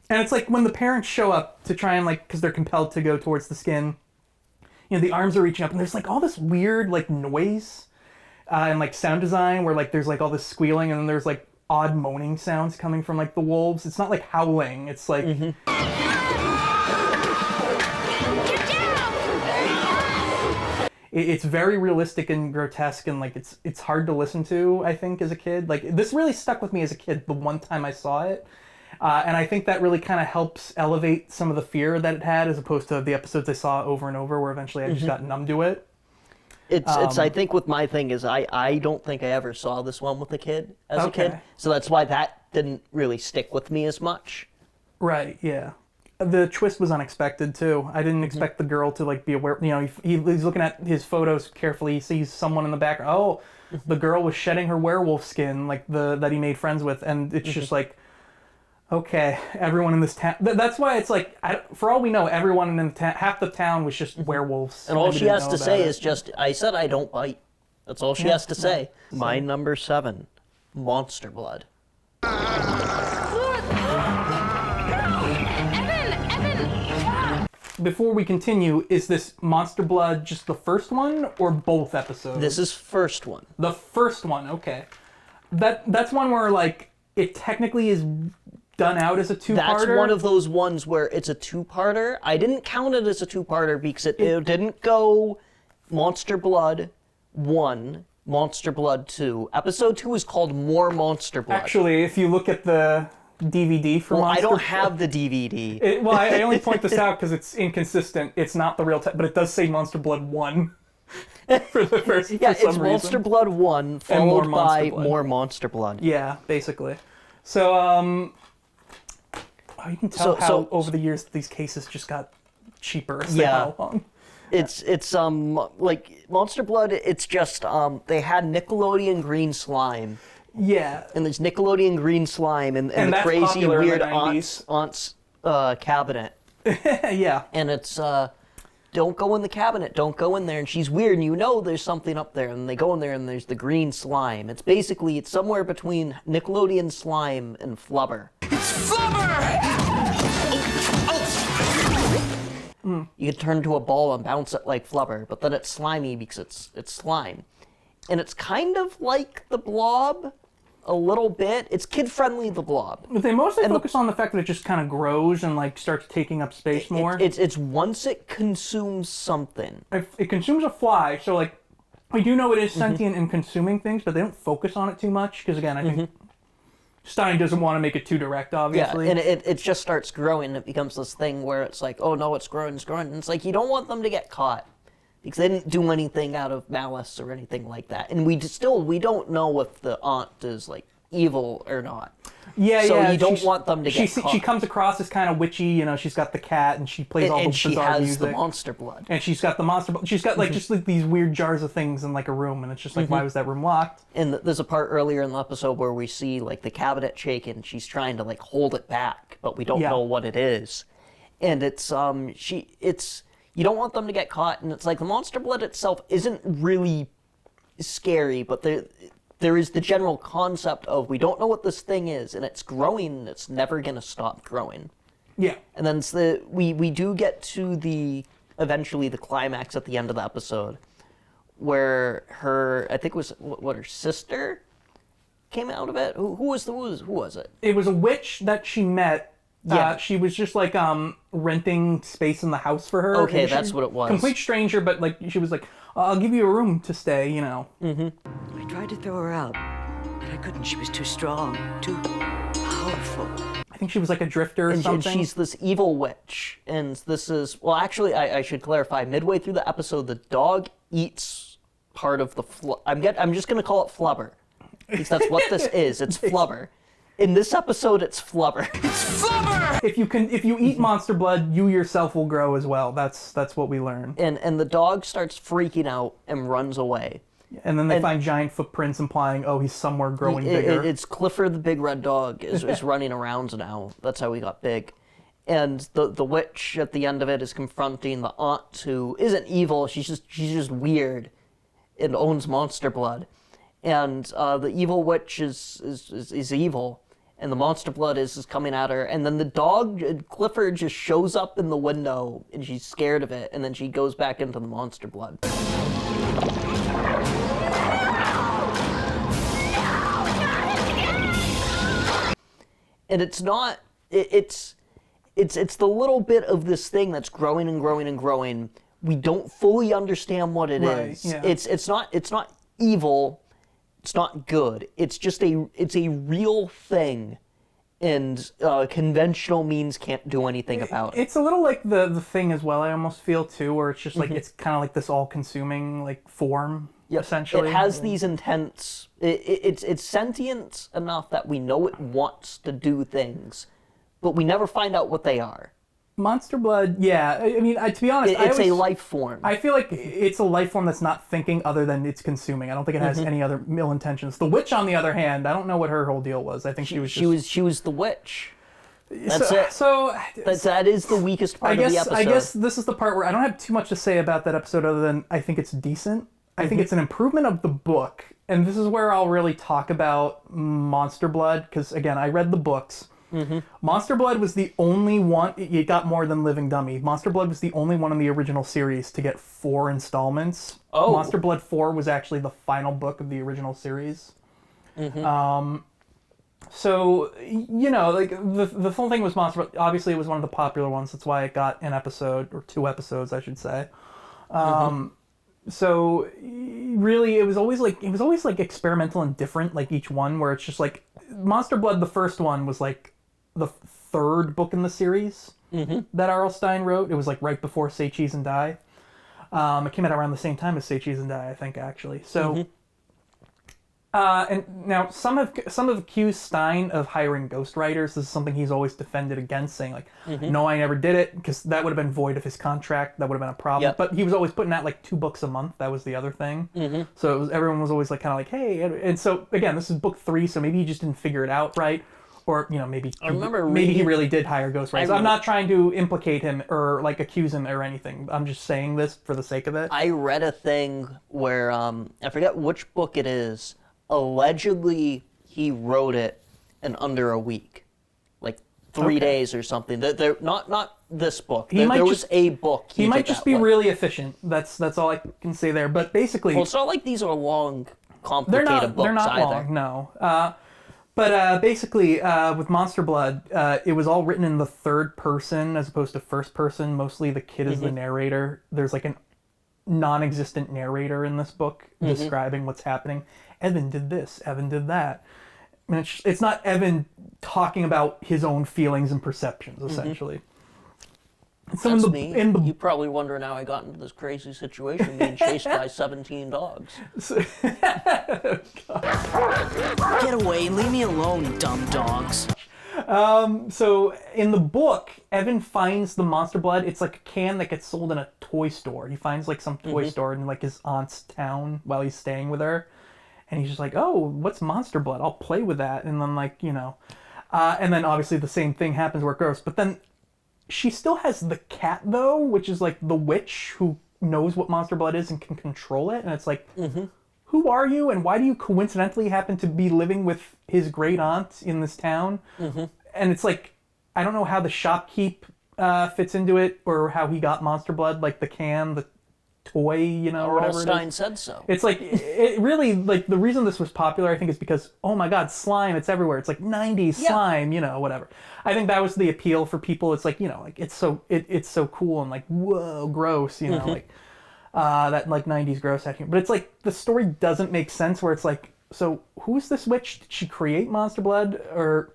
And it's like when the parents show up to try and like, because they're compelled to go towards the skin, you know, the arms are reaching up, and there's like all this weird like noise and like sound design where like there's like all this squealing, and then there's like odd moaning sounds coming from like the wolves. It's not like howling. It's like it's very realistic and grotesque, and like it's hard to listen to, I think, as a kid. Like this really stuck with me as a kid the one time I saw it. And I think that really kind of helps elevate some of the fear that it had, as opposed to the episodes I saw over and over, where eventually I just got numb to it. It's I think with my thing is I don't think I ever saw this one with a kid as a kid, so that's why that didn't really stick with me as much. Right. Yeah. The twist was unexpected too. I didn't expect the girl to like be aware. You know, he's looking at his photos carefully. He sees someone in the background. Oh, the girl was shedding her werewolf skin, like that he made friends with, and it's just like, okay, everyone in this town. That's why it's like, for all we know, everyone in the town, half the town was just werewolves. And all she has to say is just, I said I don't bite. That's all she has to say. My number 7, Monster Blood. before we continue, is this Monster Blood just the first one or both episodes? This is first one. The first one, okay. That's one where, like, it technically is done out as a two-parter? That's one of those ones where it's a two-parter. I didn't count it as a two-parter because it didn't go Monster Blood 1, Monster Blood 2. Episode 2 is called More Monster Blood. Actually, if you look at the DVD for Monster Blood... I don't have the DVD. I only point this out because it's inconsistent. It's not the real but it does say Monster Blood 1 for the first Yeah, for some it's reason. Monster Blood 1 followed by More Monster Blood. Yeah, basically. So, you can tell how over the years these cases just got cheaper as they went along. It's like Monster Blood, it's just they had Nickelodeon green slime. Yeah. And there's Nickelodeon green slime and the crazy weird aunt's cabinet. Yeah. And it's don't go in the cabinet, don't go in there, and she's weird and you know there's something up there, and they go in there and there's the green slime. It's somewhere between Nickelodeon slime and Flubber. It's Flubber! You can turn into a ball and bounce it like Flubber, but then it's slimy because it's slime. And it's kind of like the Blob, a little bit. It's kid-friendly, the Blob. But they mostly focus on the fact that it just kind of grows and like starts taking up space more. It's once it consumes something. It consumes a fly, so like we do know it is sentient and consuming things, but they don't focus on it too much because again, I think Stein doesn't want to make it too direct, obviously. Yeah, and it just starts growing. It becomes this thing where it's like, oh no, it's growing. And it's like, you don't want them to get caught. Because they didn't do anything out of malice or anything like that. And we don't know if the aunt is, like, evil or not. Yeah, so yeah. you don't want them to get caught. She comes across as kind of witchy, you know, she's got the cat and she plays all the bizarre music. And she has the Monster Blood. And she's got the Monster Blood. She's got, like, just like these weird jars of things in, like, a room. And it's just like, why was that room locked? And there's a part earlier in the episode where we see, like, the cabinet shaking. She's trying to, like, hold it back, but we don't know what it is. And you don't want them to get caught, and it's like the Monster Blood itself isn't really scary, but there is the general concept of we don't know what this thing is, and it's growing, and it's never going to stop growing. Yeah. And then we do get to eventually the climax at the end of the episode, where I think it was, her sister came out of it? Who was it? It was a witch that she met. Yeah. She was just like renting space in the house for her. Okay, that's what it was. Complete stranger, but like she was like, I'll give you a room to stay, you know. I tried to throw her out, but I couldn't. She was too strong, too powerful. I think she was like a drifter or something. And she's this evil witch. And this is, well, actually, I should clarify. Midway through the episode, the dog eats part of the I'm just going to call it Flubber. Because that's what this is. It's Flubber. In this episode, it's Flubber. It's Flubber! If you eat Monster Blood, you yourself will grow as well. That's what we learn. And the dog starts freaking out and runs away. And then they find giant footprints implying, oh, he's somewhere growing bigger. It's Clifford the big red dog is running around now. That's how he got big. And the witch at the end of it is confronting the aunt who isn't evil. She's just weird and owns Monster Blood. And the evil witch is evil. And the Monster Blood is coming at her, and then the dog, Clifford, just shows up in the window, and she's scared of it, and then she goes back into the Monster Blood. And it's not, it's the little bit of this thing that's growing and growing and growing. We don't fully understand what it is. Yeah. It's not evil. It's not good. It's just a real thing, and conventional means can't do anything about it. It's a little like the Thing as well. I almost feel too, where it's just like it's kind of like this all-consuming like form. Essentially, it has these intense. It's sentient enough that we know it wants to do things, but we never find out what they are. Monster Blood, yeah. I mean, to be honest, it's a life form. I feel like it's a life form that's not thinking other than it's consuming. I don't think it has any other ill intentions. The witch, on the other hand, I don't know what her whole deal was. I think she was the witch. That's it. So that is the weakest part of the episode. I guess this is the part where I don't have too much to say about that episode other than I think it's decent. I think it's an improvement of the book, and this is where I'll really talk about Monster Blood because again, I read the books. Monster Blood was the only one. It got more than Living Dummy. Monster Blood was the only one in the original series to get 4 installments. Oh. Monster Blood 4 was actually the final book of the original series. So, you know, like, the whole thing was Monster Blood. Obviously, it was one of the popular ones. That's why it got an episode, or 2 episodes, I should say. So, really, it was always like experimental and different, like each one, where it's just like Monster Blood, the first one was like the 3rd book in the series that R.L. Stine wrote. It was like right before Say Cheese and Die. It came out around the same time as Say Cheese and Die, I think, actually. So, and now some have accused Stine of hiring ghostwriters. This is something he's always defended against, saying like, no, I never did it, because that would have been void of his contract. That would have been a problem. Yep. But he was always putting out like 2 books a month. That was the other thing. So it was, everyone was always like kind of like, hey, and so again, this is book 3, so maybe he just didn't figure it out right. Or, you know, maybe he really did hire ghostwriters. I'm not trying to implicate him or like accuse him or anything. I'm just saying this for the sake of it. I read a thing where I forget which book it is. Allegedly, he wrote it in under a week, like 3 days or something. They're not this book. There was a book. He might just be really efficient. That's all I can say there. But basically, well, it's not like these are long, complicated books. They're not either. long. No. But basically, with Monster Blood, it was all written in the 3rd person as opposed to 1st person. Mostly the kid is the narrator. There's like a non-existent narrator in this book describing what's happening. Evan did this. Evan did that. I mean, it's not Evan talking about his own feelings and perceptions, essentially. That's me. You're probably wondering how I got into this crazy situation being chased by 17 dogs. Get away, leave me alone, dumb dogs. So in the book, Evan finds the Monster Blood. It's like a can that gets sold in a toy store. He finds like some toy store in like his aunt's town while he's staying with her. And he's just like, oh, what's Monster Blood? I'll play with that. And then like, you know, and then obviously the same thing happens where it grows. But then she still has the cat though, which is like the witch who knows what Monster Blood is and can control it. And it's like, who are you and why do you coincidentally happen to be living with his great aunt in this town? And it's like, I don't know how the shopkeep fits into it or how he got Monster Blood, like the can, the toy, you know, whatever Stein said so. It's like, it really, like, the reason this was popular, I think, is because, oh my god, slime, it's everywhere. It's like 90s slime, you know, whatever. I think that was the appeal for people. It's like, you know, like, it's so cool and like, whoa, gross, you know, like, that like 90s gross acting. But it's like, the story doesn't make sense where it's like, so who's this witch? Did she create Monster Blood? Or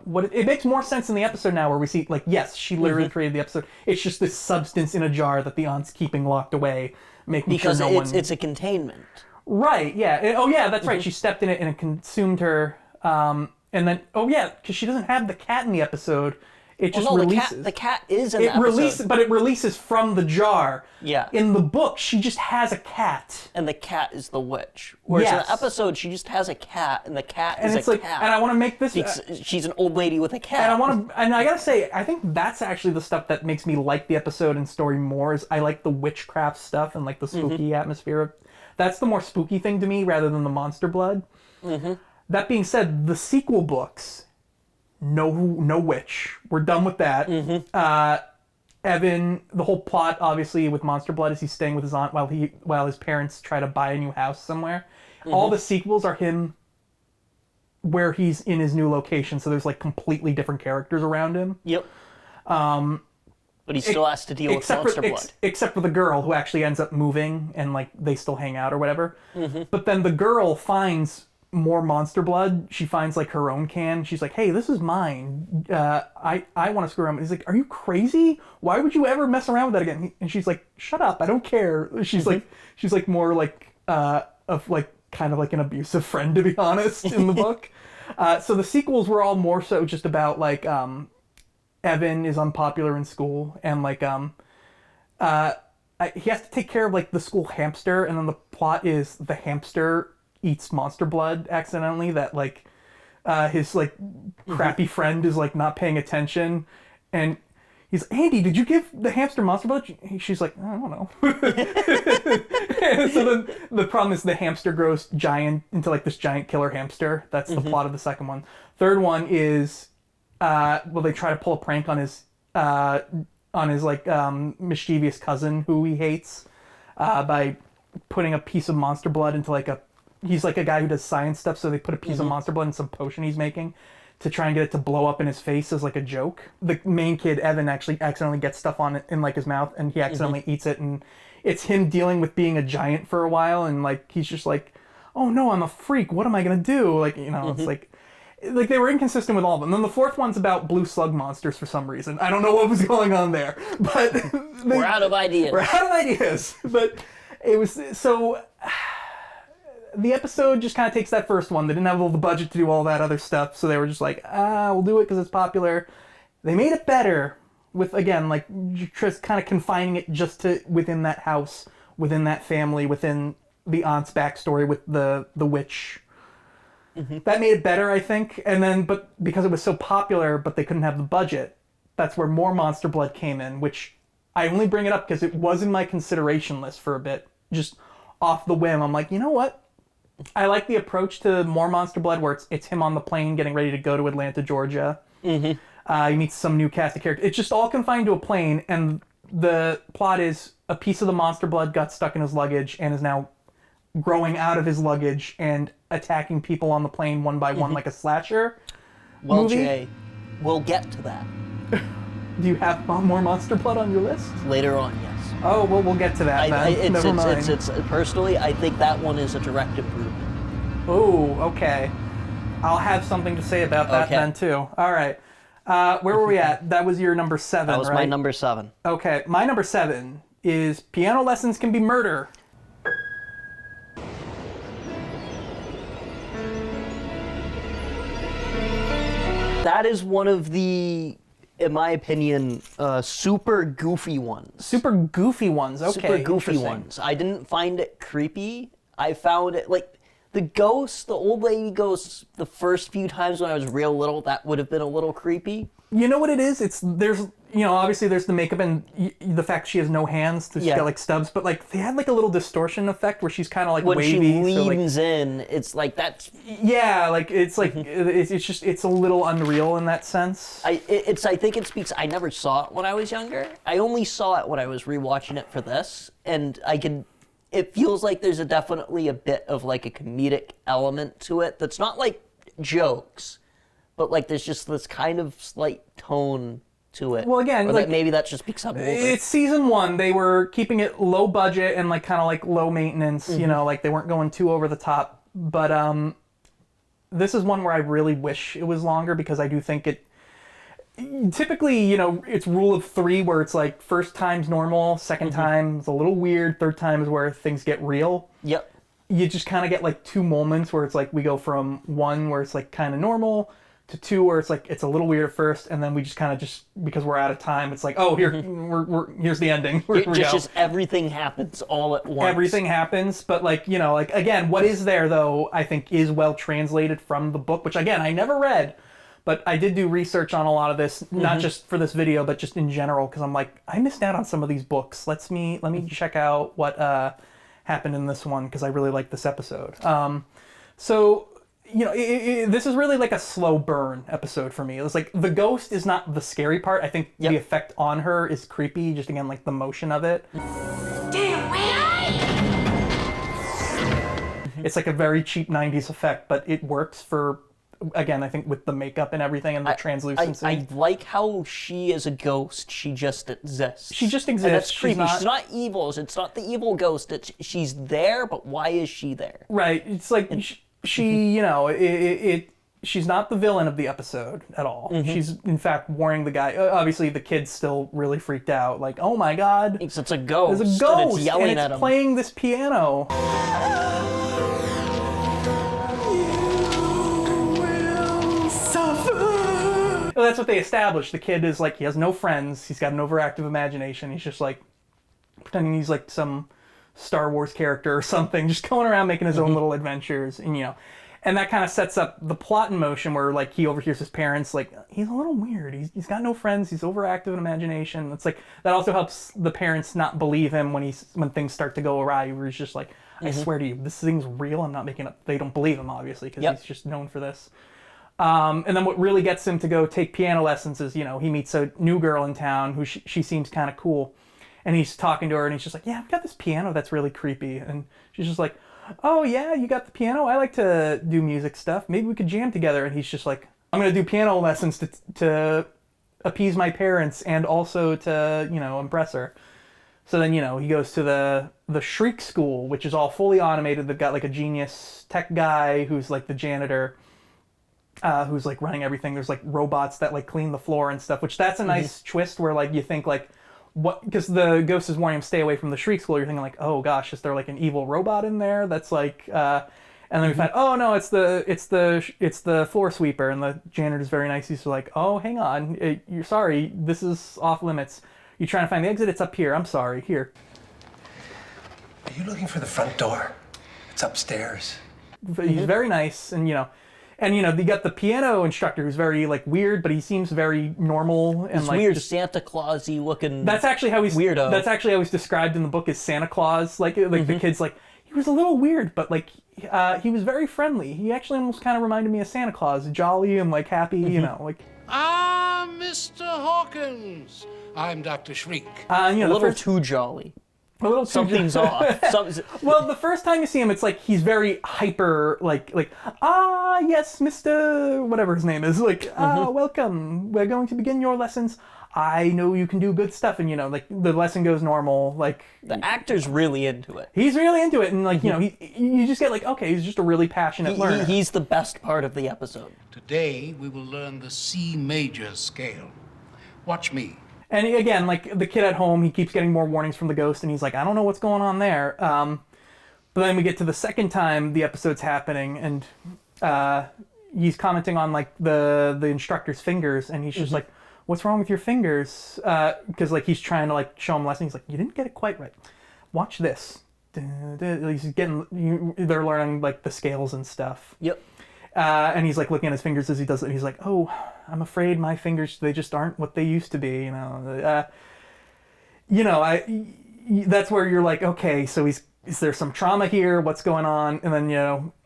what? It makes more sense in the episode now where we see, like, yes, she literally created the episode. It's just this substance in a jar that the aunt's keeping locked away, making because sure no one... it's a containment. Right, yeah. Oh, yeah, that's right. She stepped in it and it consumed her. And then, oh, yeah, because she doesn't have the cat in the episode. It just releases. The cat is in the episode. But it releases from the jar. Yeah. In the book, she just has a cat. And the cat is the witch. Whereas in the episode, she just has a cat, and the cat is a cat. And I want to make this... she's an old lady with a cat. And I gotta say, I think that's actually the stuff that makes me like the episode and story more, is I like the witchcraft stuff and like the spooky atmosphere. That's the more spooky thing to me rather than the Monster Blood. That being said, the sequel books... No witch. We're done with that. Evan, the whole plot, obviously, with Monster Blood is he's staying with his aunt while his parents try to buy a new house somewhere. All the sequels are him where he's in his new location, so there's like completely different characters around him. Yep. But he still has to deal with Monster Blood. Except for the girl who actually ends up moving and like they still hang out or whatever. But then the girl finds more Monster Blood. She finds like her own can. She's like, hey, this is mine. I want to screw around. He's like, are you crazy? Why would you ever mess around with that again? And she's like, shut up, I don't care. She's like more like of like kind of like an abusive friend, to be honest, in the book. So the sequels were all more so just about like Evan is unpopular in school and like he has to take care of like the school hamster, and then the plot is the hamster eats Monster Blood accidentally, that like his like crappy friend is like not paying attention, and he's, Andy, did you give the hamster monster blood? She's like, I don't know. So then the problem is the hamster grows giant into like this giant killer hamster. That's the plot of the second one. Third one is, they try to pull a prank on his like mischievous cousin who he hates by putting a piece of monster blood into like he's like a guy who does science stuff, so they put a piece of monster blood in some potion he's making to try and get it to blow up in his face as like a joke. The main kid, Evan, actually accidentally gets stuff on it in like his mouth, and he accidentally eats it, and it's him dealing with being a giant for a while, and like he's just like, oh no, I'm a freak, what am I gonna do? Like, you know, it's like they were inconsistent with all of them. Then the fourth one's about blue slug monsters for some reason. I don't know what was going on there, but we're out of ideas. We're out of ideas. But it was so. The episode just kind of takes that first one. They didn't have all the budget to do all that other stuff, so they were just like, we'll do it because it's popular. They made it better with, again, like just kind of confining it just to within that house, within that family, within the aunt's backstory with the witch. That made it better, I think. And then, but because it was so popular, but they couldn't have the budget, that's where more Monster Blood came in, which I only bring it up because it was in my consideration list for a bit, just off the whim. I'm like, you know what? I like the approach to more Monster Blood where it's him on the plane getting ready to go to Atlanta, Georgia. He meets some new cast of characters. It's just all confined to a plane, and the plot is a piece of the Monster Blood got stuck in his luggage and is now growing out of his luggage and attacking people on the plane one by one like a slasher movie. Jay, we'll get to that. Do you have more Monster Blood on your list? Later on, yes. Oh, well, we'll get to that then. Never mind. Personally, I think that one is a direct improvement. Oh, okay. I'll have something to say about that then, too. All right. Where were we at? That was your number 7, right? That was my number 7. Okay. My number 7 is Piano Lessons Can Be Murder. That is one of the, in my opinion, super goofy ones. Super goofy ones, okay. Super goofy ones. I didn't find it creepy. I found it, like, the ghost, the old lady ghost, the first few times when I was real little, that would have been a little creepy. You know what it is? There's obviously there's the makeup and the fact she has no hands, she's got like stubs, but like they had like a little distortion effect where she's kind of like when wavy. When she leans in, it's like that's... Yeah, like it's like, it's a little unreal in that sense. I think it speaks, I never saw it when I was younger. I only saw it when I was rewatching it for this, and it feels like there's definitely a bit of like a comedic element to it that's not like jokes, but like there's just this kind of slight tone to it. Well, again, or like, maybe that's just because I'm older. It's season 1. They were keeping it low budget and like kind of like low maintenance, you know, like they weren't going too over the top. But this is one where I really wish it was longer because I do think it typically, you know, it's rule of 3 where it's like first time's normal, second time is a little weird, third time is where things get real. Yep. You just kind of get like 2 moments where it's like we go from 1 where it's like kind of normal to 2 where it's like it's a little weird at first, and then we just kind of because we're out of time, it's like, oh, here's the ending. Just everything happens all at once. Everything happens, but like, you know, like again, what is there though I think is well translated from the book, which again I never read. But I did do research on a lot of this, not just for this video, but just in general, because I'm like, I missed out on some of these books. Let me check out what happened in this one, because I really like this episode. So, you know, this is really like a slow burn episode for me. It was like, the ghost is not the scary part. I think the effect on her is creepy, just again, like the motion of it. Damn, It's like a very cheap 90s effect, but it works for... Again, I think with the makeup and everything and the translucency. I like how she is a ghost. She just exists. She just exists. And that's creepy. She's not evil. It's not the evil ghost. She's there, but why is she there? Right. It's like she you know, she's not the villain of the episode at all. She's, in fact, warning the guy. Obviously, the kid's still really freaked out. Like, oh my god. It's a ghost. There's a ghost. And it's yelling at him. Playing this piano. Well, that's what they established. The kid is like, he has no friends. He's got an overactive imagination. He's just like pretending he's like some Star Wars character or something, just going around making his own little adventures. And you know, And that kind of sets up the plot in motion where like he overhears his parents like, he's a little weird. He's got no friends. He's overactive in imagination. It's like that also helps the parents not believe him when things start to go awry. Where he's just like, I swear to you, this thing's real. I'm not making up. They don't believe him obviously because he's just known for this. And then what really gets him to go take piano lessons is, he meets a new girl in town who she seems kind of cool, and he's talking to her and he's just like, yeah, I've got this piano that's really creepy, and she's just like, oh yeah, you got the piano? I like to do music stuff. Maybe we could jam together. And he's just like, I'm gonna do piano lessons to appease my parents and also to, impress her. So then, he goes to the Shriek School, which is all fully automated. They've got like a genius tech guy who's like the janitor, who's like running everything. There's like robots that like clean the floor and stuff, which that's a nice twist where like you think like, what, because the ghost is warning him stay away from the Shriek School. You're thinking like, oh gosh, is there like an evil robot in there that's like, and then we find, oh no, it's the floor sweeper, and the janitor's very nice. He's like, oh, hang on, you're sorry, this is off limits. You trying to find the exit? It's up here. I'm sorry. Here. Are you looking for the front door? It's upstairs. He's very nice, and you got the piano instructor who's very like weird, but he seems very normal and he's like weird Santa Claus-y looking. That's actually how he's weirdo. That's actually how he's described in the book as Santa Claus. Like the kid's like, he was a little weird, but like he was very friendly. He actually almost kind of reminded me of Santa Claus, jolly and like happy, like. Ah, Mr. Hawkins. I'm Dr. Shriek. A little too jolly. A little something's off. Well, the first time you see him, it's like he's very hyper, like yes, Mr. whatever his name is, like welcome. We're going to begin your lessons. I know you can do good stuff, and like the lesson goes normal. Like the actor's really into it. He's really into it, and like you just get like, okay, he's just a really passionate learner. He's the best part of the episode. Today we will learn the C major scale. Watch me. And again, like the kid at home, he keeps getting more warnings from the ghost, and he's like, I don't know what's going on there. But then we get to the second time the episode's happening, and he's commenting on like the instructor's fingers, and he's just like, what's wrong with your fingers? Because like he's trying to like show him lessons. He's like, you didn't get it quite right. Watch this. He's getting. They're learning like the scales and stuff. Yep. And he's like looking at his fingers as he does it. He's like, oh, I'm afraid my fingers, they just aren't what they used to be. That's where you're like, okay, so is there some trauma here? What's going on? And then,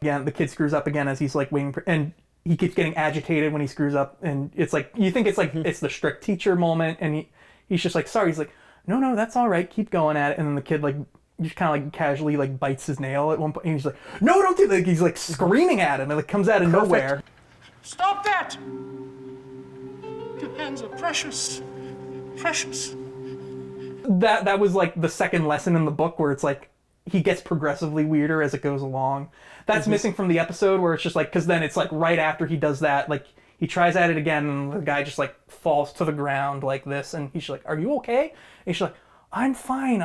again, the kid screws up again as he's like waiting and he keeps getting agitated when he screws up. And it's like, you think it's like, it's the strict teacher moment. And he's just like, sorry. He's like, no, that's all right. Keep going at it. And then the kid like, just kind of like casually like bites his nail at one point, and he's like, no, don't do that. Like, he's like screaming at him, and it comes out of nowhere. Stop that! Your hands are precious. Precious. That was like the second lesson in the book where it's like he gets progressively weirder as it goes along. That's missing from the episode where it's just like, because then it's like right after he does that, like he tries at it again, and the guy just like falls to the ground like this, and he's like, are you okay? And she's like, I'm fine.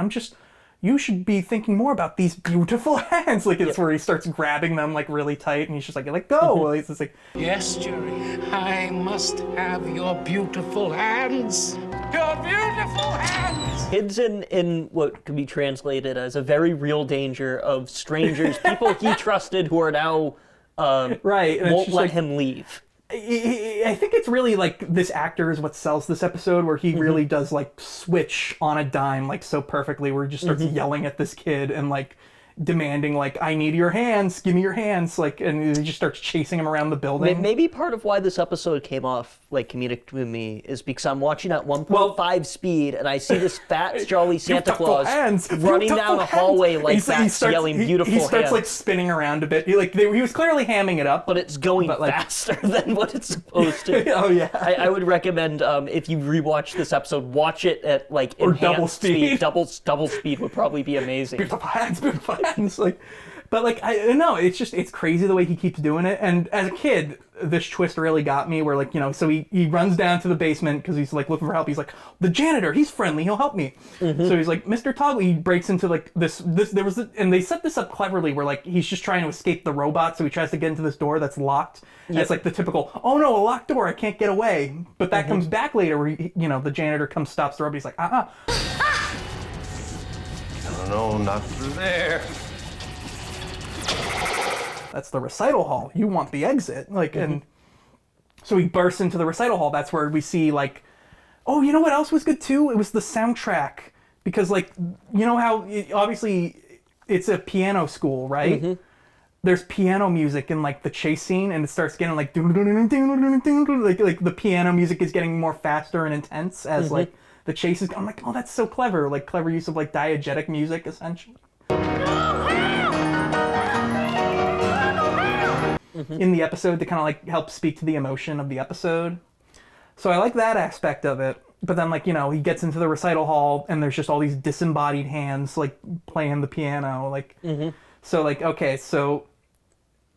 You should be thinking more about these beautiful hands. Like it's where he starts grabbing them like really tight, and he's just like, let go. It's just like, yes, Jerry, I must have your beautiful hands. Your beautiful hands. Kids in what could be translated as a very real danger of strangers, people he trusted who are now right, and won't let him leave. I think it's really like this actor is what sells this episode, where he really does like switch on a dime like so perfectly, where he just starts yelling at this kid and like demanding like, I need your hands, give me your hands, like, and he just starts chasing him around the building. Maybe part of why this episode came off like comedic to me is because I'm watching at 1.5 speed and I see this fat jolly Santa Claus running down a hallway like that, yelling beautiful hands. He starts like spinning around a bit. He was clearly hamming it up, but it's going faster than what it's supposed to. Oh yeah. I would recommend if you rewatch this episode, watch it at like double speed. Double speed would probably be amazing. Beautiful hands. Like, but like I don't know, it's crazy the way he keeps doing it. And as a kid, this twist really got me. Where like so he runs down to the basement because he's like looking for help. He's like, the janitor, he's friendly, he'll help me. So he's like, Mr. Toggle. He breaks into like this. And they set this up cleverly where like he's just trying to escape the robot, so he tries to get into this door that's locked. And it's like the typical, oh no, a locked door, I can't get away. But that comes back later where the janitor comes, stops the robot. He's like, No, not through there. That's the recital hall. You want the exit. Like, and so he bursts into the recital hall. That's where we see, like, oh, you know what else was good too? It was the soundtrack. Because, like, you know how, obviously, it's a piano school, right? There's piano music in, like, the chase scene, and it starts getting, like, like the piano music is getting more faster and intense as, like, the chase is. I'm like, oh, that's so clever. Like, clever use of, like, diegetic music, essentially. In the episode to kind of, like, help speak to the emotion of the episode. So I like that aspect of it. But then, like, you know, he gets into the recital hall, and there's just all these disembodied hands, like, playing the piano. Like, so, like, okay, so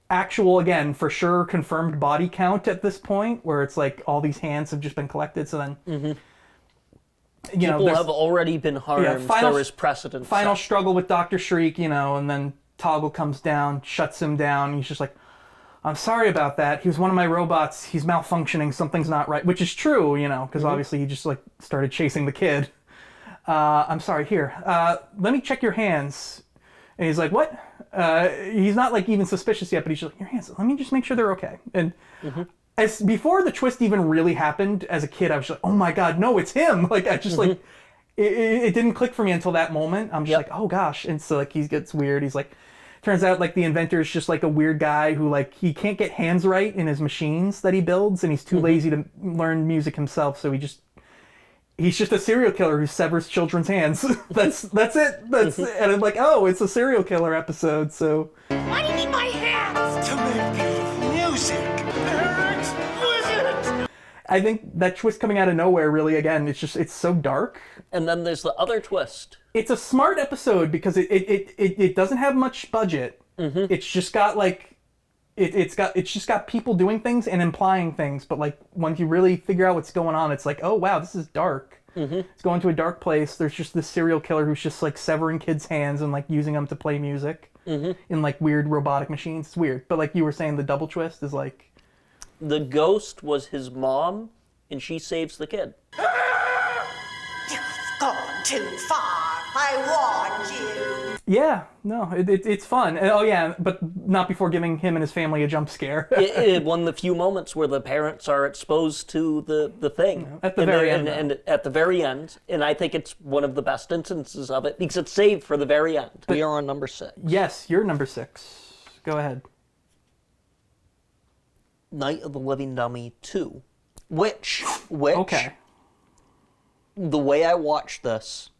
actual, again, for sure, confirmed body count at this point, where it's like all these hands have just been collected. So then, you know, people have already been harmed. Yeah, there is precedent. Final struggle with Dr. Shriek, you know, and then Toggle comes down, shuts him down. He's just like, I'm sorry about that. He was one of my robots. He's malfunctioning. Something's not right, which is true, you know, because obviously he just, like, started chasing the kid. I'm sorry, here, let me check your hands. And he's like, what? He's not, like, even suspicious yet, but he's just like, your hands, let me just make sure they're okay. And as before the twist even really happened, as a kid, I was just like, oh my God, no, it's him. Like, I just, like, it didn't click for me until that moment. I'm just like, oh gosh. And so, like, he gets weird. He's like, turns out, like, the inventor is just, like, a weird guy who, like, he can't get hands right in his machines that he builds, and he's too lazy to learn music himself, so he's just a serial killer who severs children's hands. That's it. And I'm like, oh, it's a serial killer episode, so. Why do you need my hands? To make beautiful music. They're exquisite. I think that twist coming out of nowhere, really, again, it's so dark. And then there's the other twist. It's a smart episode because it doesn't have much budget. It's just got, like, it's just got people doing things and implying things, but, like, once you really figure out what's going on, it's like, oh wow, this is dark. It's going to a dark place. There's just this serial killer who's just, like, severing kids' hands and, like, using them to play music in, like, weird robotic machines. It's weird, but, like you were saying, the double twist is like, the ghost was his mom, and she saves the kid. You've gone too far. I warned you. yeah, no, it's fun. Oh yeah, but not before giving him and his family a jump scare. it one of the few moments where the parents are exposed to the thing at the very end, and at the very end, and I think it's one of the best instances of it because it's saved for the very end. We are on number 6. Yes, you're number 6. Go ahead. Night of the Living Dummy 2, which okay. The way I watched this,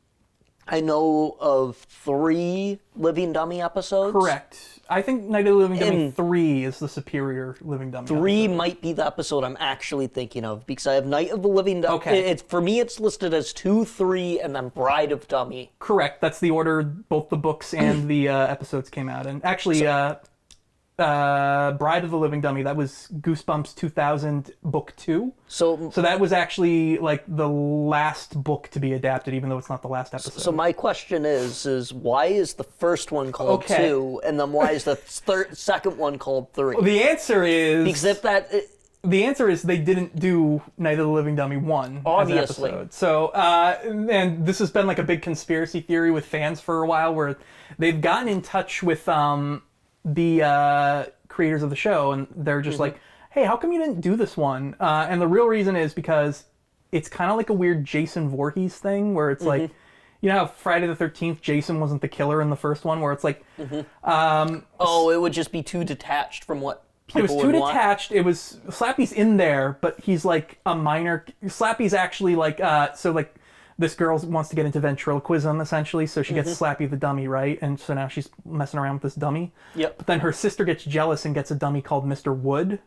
I know of 3 Living Dummy episodes. Correct. I think Night of the Living Dummy 3 is the superior Living Dummy 3 episode. might be the episode I'm actually thinking of, because I have Night of the Living Dummy. Okay. For me, it's listed as 2, 3, and then Bride of Dummy. Correct. That's the order both the books and the episodes came out in. Actually, Bride of the Living Dummy, that was Goosebumps 2000 book 2. So that was actually, like, the last book to be adapted, even though it's not the last episode. So my question is why is the first one called 2, and then why is the second one called 3? Well, the answer is because the answer is they didn't do Night of the Living Dummy 1 obviously. as an episode. So and this has been, like, a big conspiracy theory with fans for a while, where they've gotten in touch with the creators of the show, and they're just like, hey, how come you didn't do this one? And the real reason is because it's kind of like a weird Jason Voorhees thing, where it's like, you know how Friday the 13th, Jason wasn't the killer in the first one, where it's like... it would just be too detached from what people It was too detached. It was... Slappy's in there, but he's like a minor... Slappy's actually like... this girl wants to get into ventriloquism, essentially, so she gets Slappy the dummy, right? And so now she's messing around with this dummy. Yep. But then her sister gets jealous and gets a dummy called Mr. Wood.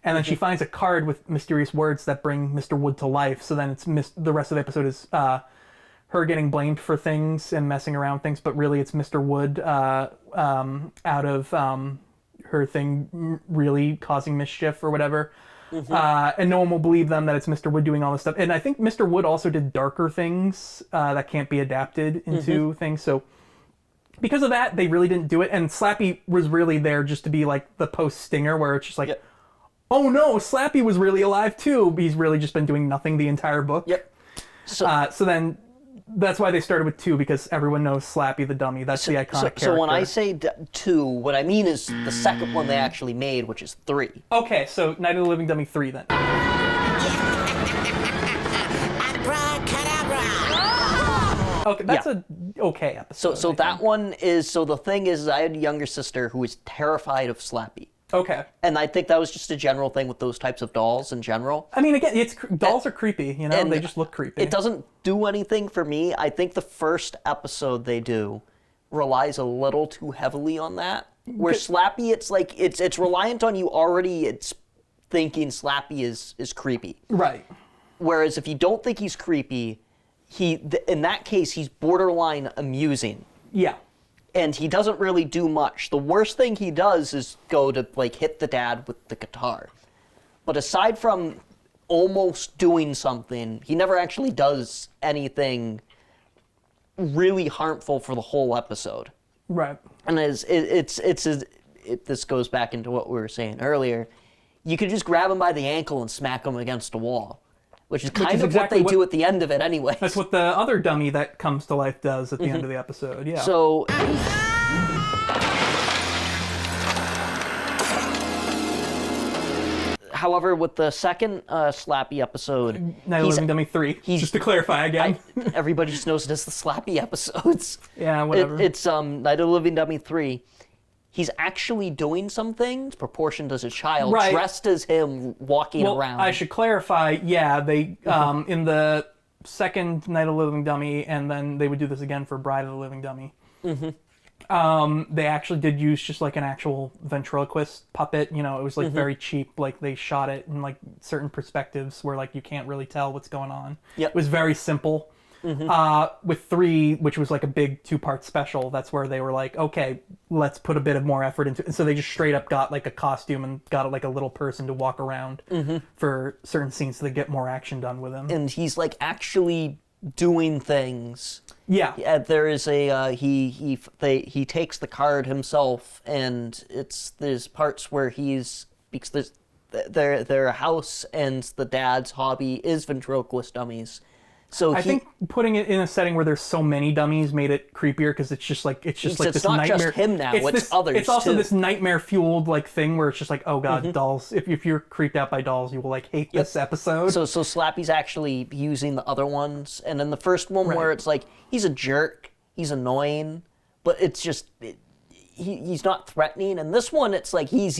And then she finds a card with mysterious words that bring Mr. Wood to life. So then it's the rest of the episode is her getting blamed for things and messing around with things, but really it's Mr. Wood out of her thing really causing mischief or whatever. And no one will believe them that it's Mr. Wood doing all this stuff. And I think Mr. Wood also did darker things that can't be adapted into things. So because of that, they really didn't do it. And Slappy was really there just to be like the post-stinger, where it's just like, oh no, Slappy was really alive too. He's really just been doing nothing the entire book. Yep. So then That's why they started with 2, because everyone knows Slappy the dummy. That's the iconic character. So when I say 2, what I mean is the second one they actually made, which is 3. Okay, so Night of the Living Dummy 3 then. Okay, that's a okay episode. So that one is, so the thing is, I had a younger sister who was terrified of Slappy. Okay. And I think that was just a general thing with those types of dolls in general. I mean, again, dolls are creepy, you know? They just look creepy. It doesn't do anything for me. I think the first episode they do relies a little too heavily on that. Where Slappy, it's like, it's reliant on you already, it's thinking Slappy is creepy. Right. Whereas if you don't think he's creepy, in that case, he's borderline amusing. Yeah. And he doesn't really do much. The worst thing he does is go to, like, hit the dad with the guitar. But aside from almost doing something, he never actually does anything really harmful for the whole episode. Right. And this goes back into what we were saying earlier. You could just grab him by the ankle and smack him against a wall. Which is kind of exactly what they do at the end of it anyway. That's what the other dummy that comes to life does at the end of the episode, yeah. So... However, with the second Slappy episode... Night of the Living Dummy 3, just to clarify again. Everybody just knows it as the Slappy episodes. Yeah, whatever. It's Night of the Living Dummy 3. He's actually doing some things proportioned as a child, dressed as him, walking around. I should clarify, yeah, they, in the second Night of the Living Dummy, and then they would do this again for Bride of the Living Dummy. They actually did use just like an actual ventriloquist puppet, you know, it was like very cheap, like they shot it in like certain perspectives where like you can't really tell what's going on. Yep. It was very simple. With 3, which was like a big 2-part special, that's where they were like, okay, let's put a bit of more effort into it. And so they just straight up got like a costume and got like a little person to walk around for certain scenes so they get more action done with him. And he's like actually doing things. Yeah. There is a he takes the card himself, and there's parts where because they're a house and the dad's hobby is ventriloquist dummies. So I think putting it in a setting where there's so many dummies made it creepier because it's just like this nightmare. It's not just him now; it's others. It's also too. this nightmare fueled like thing where it's just like, oh god, dolls. If you're creeped out by dolls, you will like hate this episode. So Slappy's actually using the other ones, and then the first one where it's like he's a jerk, he's annoying, but it's just he's not threatening. And this one, it's like he's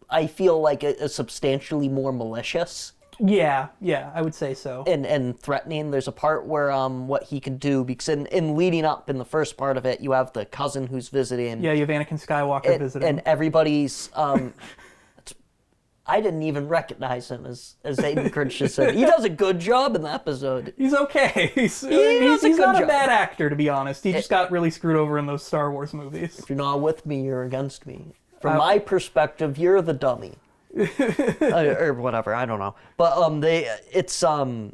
I feel like a substantially more malicious. Yeah, I would say so. And threatening. There's a part where what he can do, because in leading up in the first part of it, you have the cousin who's visiting. Yeah, you have Anakin Skywalker visiting. And everybody's I didn't even recognize him as Hayden Christensen. He does a good job in the episode. He's okay. He's not a bad actor, to be honest. He just got really screwed over in those Star Wars movies. If you're not with me, you're against me. From my perspective, you're the dummy. Or whatever, I don't know. But he's the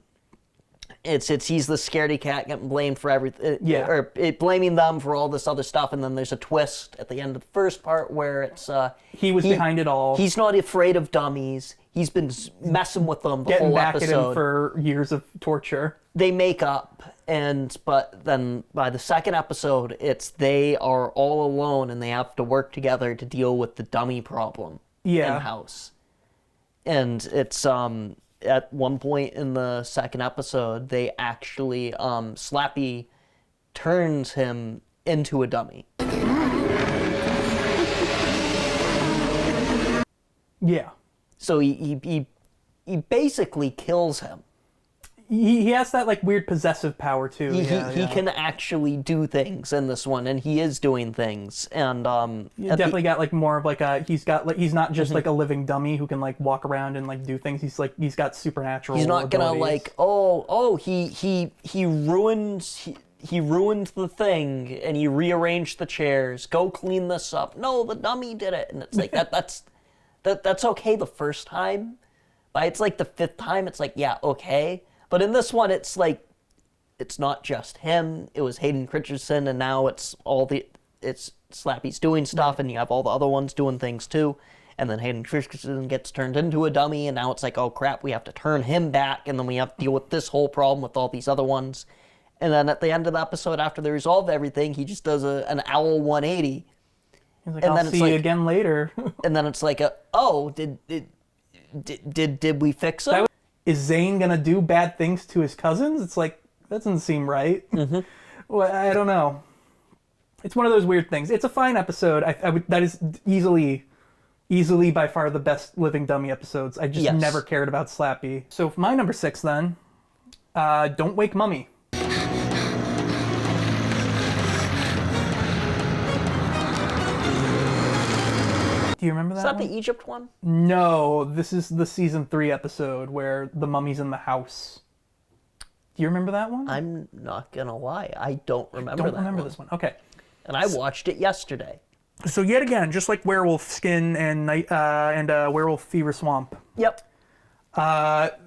scaredy cat getting blamed for everything. Blaming them for all this other stuff, and then there's a twist at the end of the first part where it's he was behind it all. He's not afraid of dummies. He's been messing with them the whole episode. Getting back at him for years of torture. They make up, but then by the second episode, they are all alone and they have to work together to deal with the dummy problem. In-house. And it's at one point in the second episode, they actually Slappy turns him into a dummy. Yeah. So he basically kills him. He has that like weird possessive power too. He can actually do things in this one, and he is doing things. And definitely got like more of like he's not just like a living dummy who can like walk around and like do things. He's got supernatural. He's not gonna like he ruined the thing and he rearranged the chairs. Go clean this up. No, the dummy did it, and it's like that's okay the first time, but it's like the fifth time. It's like yeah, okay. But in this one, it's like, it's not just him. It was Hayden Christensen, and now it's Slappy's doing stuff, and you have all the other ones doing things too. And then Hayden Christensen gets turned into a dummy, and now it's like, oh crap, we have to turn him back, and then we have to deal with this whole problem with all these other ones. And then at the end of the episode, after they resolve everything, he just does an owl 180. He's like, I'll see you again later. And then it's like, did we fix him? Is Zane gonna do bad things to his cousins? It's like, that doesn't seem right. Well, I don't know. It's one of those weird things. It's a fine episode. That is easily by far the best Living Dummy episodes. I just never cared about Slappy. So my number 6 then, Don't Wake Mummy. Do you remember that? Is that one? the Egypt one? No, this is the season 3 episode where the mummy's in the house. Do you remember that one? I'm not gonna lie, I don't remember Don't remember this one. Okay. And I watched it yesterday. So yet again, just like Werewolf Skin and Werewolf Fever Swamp. Yep.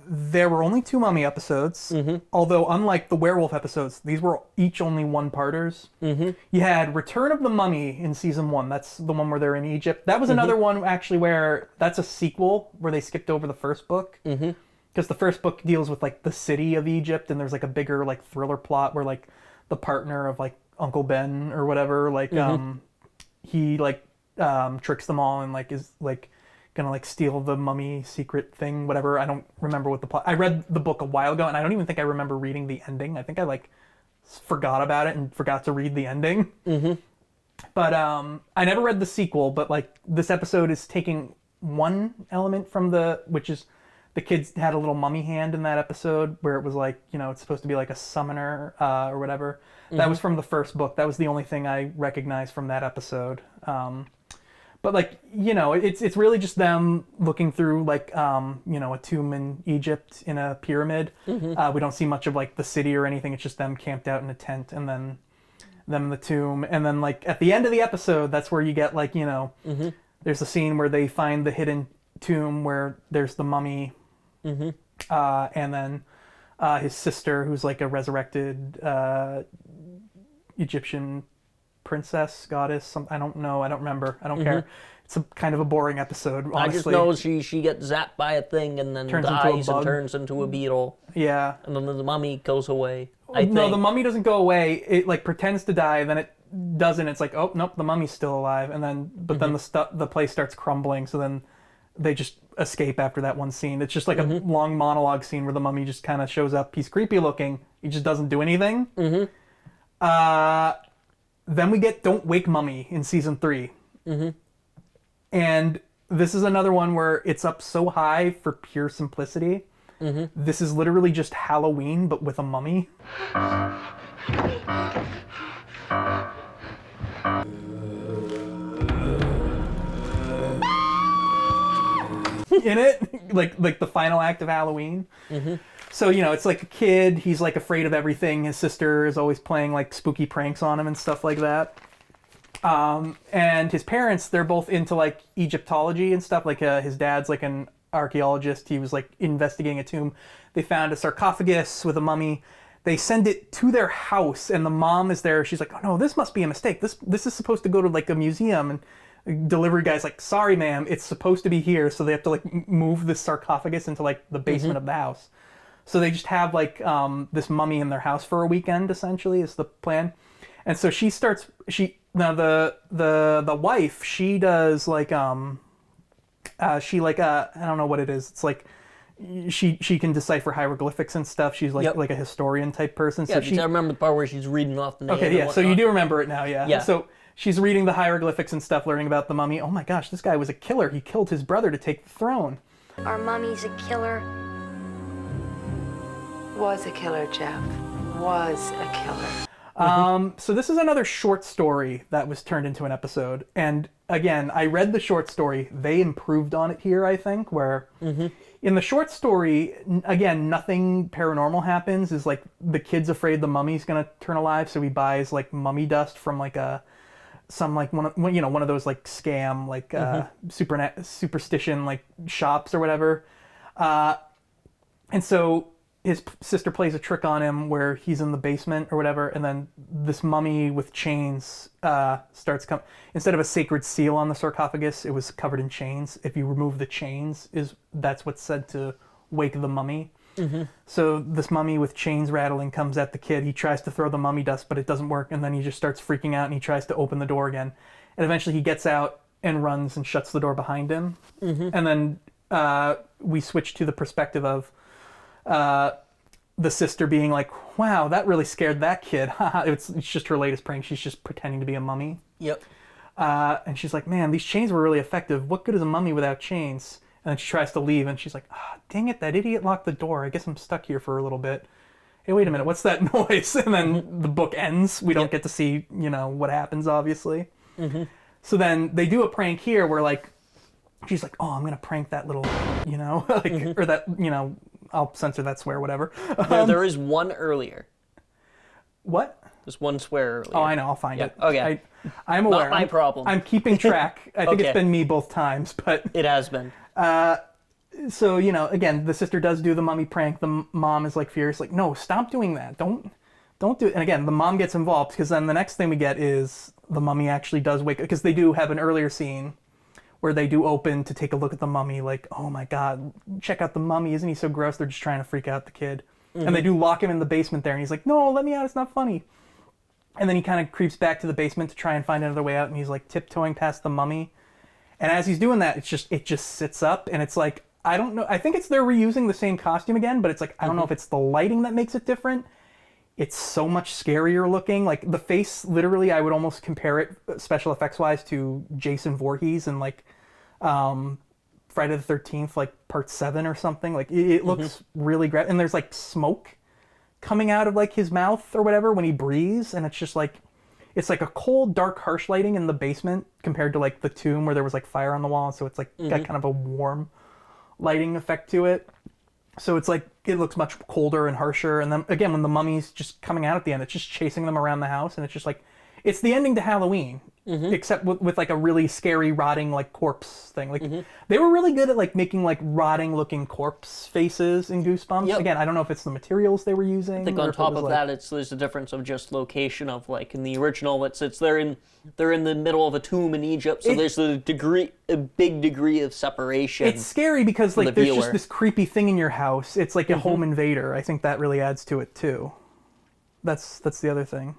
There were only 2 mummy episodes, although unlike the werewolf episodes, these were each only one-parters. You had Return of the Mummy in season 1. That's the one where they're in Egypt. That was another one actually where that's a sequel where they skipped over the first book. Because the first book deals with like the city of Egypt, and there's like a bigger like thriller plot where like the partner of like Uncle Ben or whatever, like he like tricks them all and like is like gonna like steal the mummy secret thing, whatever. I don't remember what the plot. I read the book a while ago, and I don't even think I remember reading the ending. I think I like forgot about it and forgot to read the ending. But I never read the sequel. But like this episode is taking one element from which is the kids had a little mummy hand in that episode where it was like, you know, it's supposed to be like a summoner or whatever. That was from the first book. That was the only thing I recognized from that episode. But like, you know, it's really just them looking through like, you know, a tomb in Egypt in a pyramid. We don't see much of like the city or anything. It's just them camped out in a tent and then them in the tomb. And then like at the end of the episode, that's where you get like, you know, there's a scene where they find the hidden tomb where there's the mummy. And then his sister, who's like a resurrected Egyptian princess, goddess. I don't know. I don't remember. I don't care. It's a kind of a boring episode, honestly. I just know she gets zapped by a thing and then dies and turns into a beetle. Yeah. And then the mummy goes away. No, the mummy doesn't go away. It like pretends to die, then it doesn't. It's like, oh nope, the mummy's still alive. And then, but then the place starts crumbling. So then they just escape after that one scene. It's just like a long monologue scene where the mummy just kind of shows up. He's creepy looking. He just doesn't do anything. Then we get Don't Wake Mummy in season 3. And this is another one where it's up so high for pure simplicity. This is literally just Halloween, but with a mummy. In it, like the final act of Halloween. So, you know, it's like a kid, he's like afraid of everything. His sister is always playing like spooky pranks on him and stuff like that. And his parents, they're both into like Egyptology and stuff. Like his dad's like an archaeologist. He was like investigating a tomb. They found a sarcophagus with a mummy. They send it to their house and the mom is there. She's like, oh no, this must be a mistake. This is supposed to go to like a museum. And delivery guy's like, sorry ma'am, it's supposed to be here. So they have to like move this sarcophagus into like the basement of the house. So they just have like this mummy in their house for a weekend, essentially, is the plan. And so the wife, she does like I don't know what it is. It's like she can decipher hieroglyphics and stuff. She's like like a historian type person. Yeah, So I remember the part where she's reading off the name. Okay, yeah. So you do remember it now, yeah. Yeah. So she's reading the hieroglyphics and stuff, learning about the mummy. Oh my gosh, this guy was a killer. He killed his brother to take the throne. Our mummy's a killer. Was a killer, Jeff. Was a killer. So this is another short story that was turned into an episode. And again, I read the short story. They improved on it here, I think, where in the short story, again, nothing paranormal happens. Is like the kid's afraid the mummy's going to turn alive. So he buys like mummy dust from like one of those like scam, like superstition like shops or whatever. And so his sister plays a trick on him where he's in the basement or whatever, and then this mummy with chains starts coming. Instead of a sacred seal on the sarcophagus, it was covered in chains. If you remove the chains, that's what's said to wake the mummy. So this mummy with chains rattling comes at the kid. He tries to throw the mummy dust, but it doesn't work, and then he just starts freaking out and he tries to open the door again. And eventually he gets out and runs and shuts the door behind him. And then we switch to the perspective of the sister being like, wow, that really scared that kid. it's just her latest prank. She's just pretending to be a mummy. Yep. And she's like, man, these chains were really effective. What good is a mummy without chains? And then she tries to leave, and she's like, dang it, that idiot locked the door. I guess I'm stuck here for a little bit. Hey, wait a minute, what's that noise? And then the book ends. We don't get to see, what happens, obviously. So then they do a prank here where, like, she's like, oh, I'm going to prank that little, like, or that, I'll censor that swear, whatever. There is one earlier. What? There's one swear earlier. Oh, I know. I'll find it. Okay. I'm aware. Not my problem. I'm keeping track. I think it's been me both times, but... It has been. So, again, the sister does do the mummy prank. The mom is, like, furious. Like, no, stop doing that. Don't do it. And again, the mom gets involved, because then the next thing we get is the mummy actually does wake up. Because they do have an earlier scene where they do open to take a look at the mummy. Like, oh, my God, check out the mummy. Isn't he so gross? They're just trying to freak out the kid. And they do lock him in the basement there. And he's like, no, let me out. It's not funny. And then he kind of creeps back to the basement to try and find another way out, and he's like tiptoeing past the mummy. And as he's doing that, it just sits up, and it's like, I don't know. I think they're reusing the same costume again, but it's like, I don't know if it's the lighting that makes it different. It's so much scarier looking. Like, the face, literally, I would almost compare it, special effects wise, to Jason Voorhees and like Friday the 13th, like part 7 or something. Like, it looks really great. And there's like smoke coming out of like his mouth or whatever when he breathes, and it's just like, it's like a cold, dark, harsh lighting in the basement compared to like the tomb where there was like fire on the wall, so it's like got kind of a warm lighting effect to it. So it's like, it looks much colder and harsher. And then again, when the mummy's just coming out at the end, it's just chasing them around the house, and it's just like, it's the ending to Halloween, except with like a really scary rotting like corpse thing. Like they were really good at like making like rotting looking corpse faces in Goosebumps. Again, I don't know if it's the materials they were using. I think on top of that, there's a difference of just location of like in the original, they're in the middle of a tomb in Egypt, so there's a big degree of separation. It's scary because like there's just this creepy thing in your house. It's like a home invader. I think that really adds to it too. That's the other thing.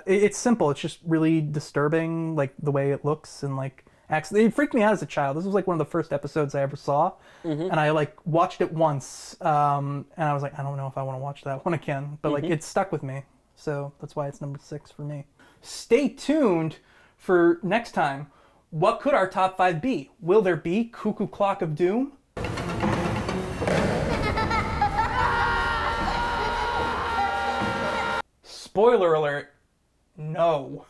It's simple. It's just really disturbing, like the way it looks, and like it freaked me out as a child. This was like one of the first episodes I ever saw, and I like watched it once, and I was like, I don't know if I want to watch that one again, but like it stuck with me, so that's why it's number 6 for me. Stay tuned for next time. What could our top 5 be? Will there be Cuckoo Clock of Doom? Spoiler alert, no.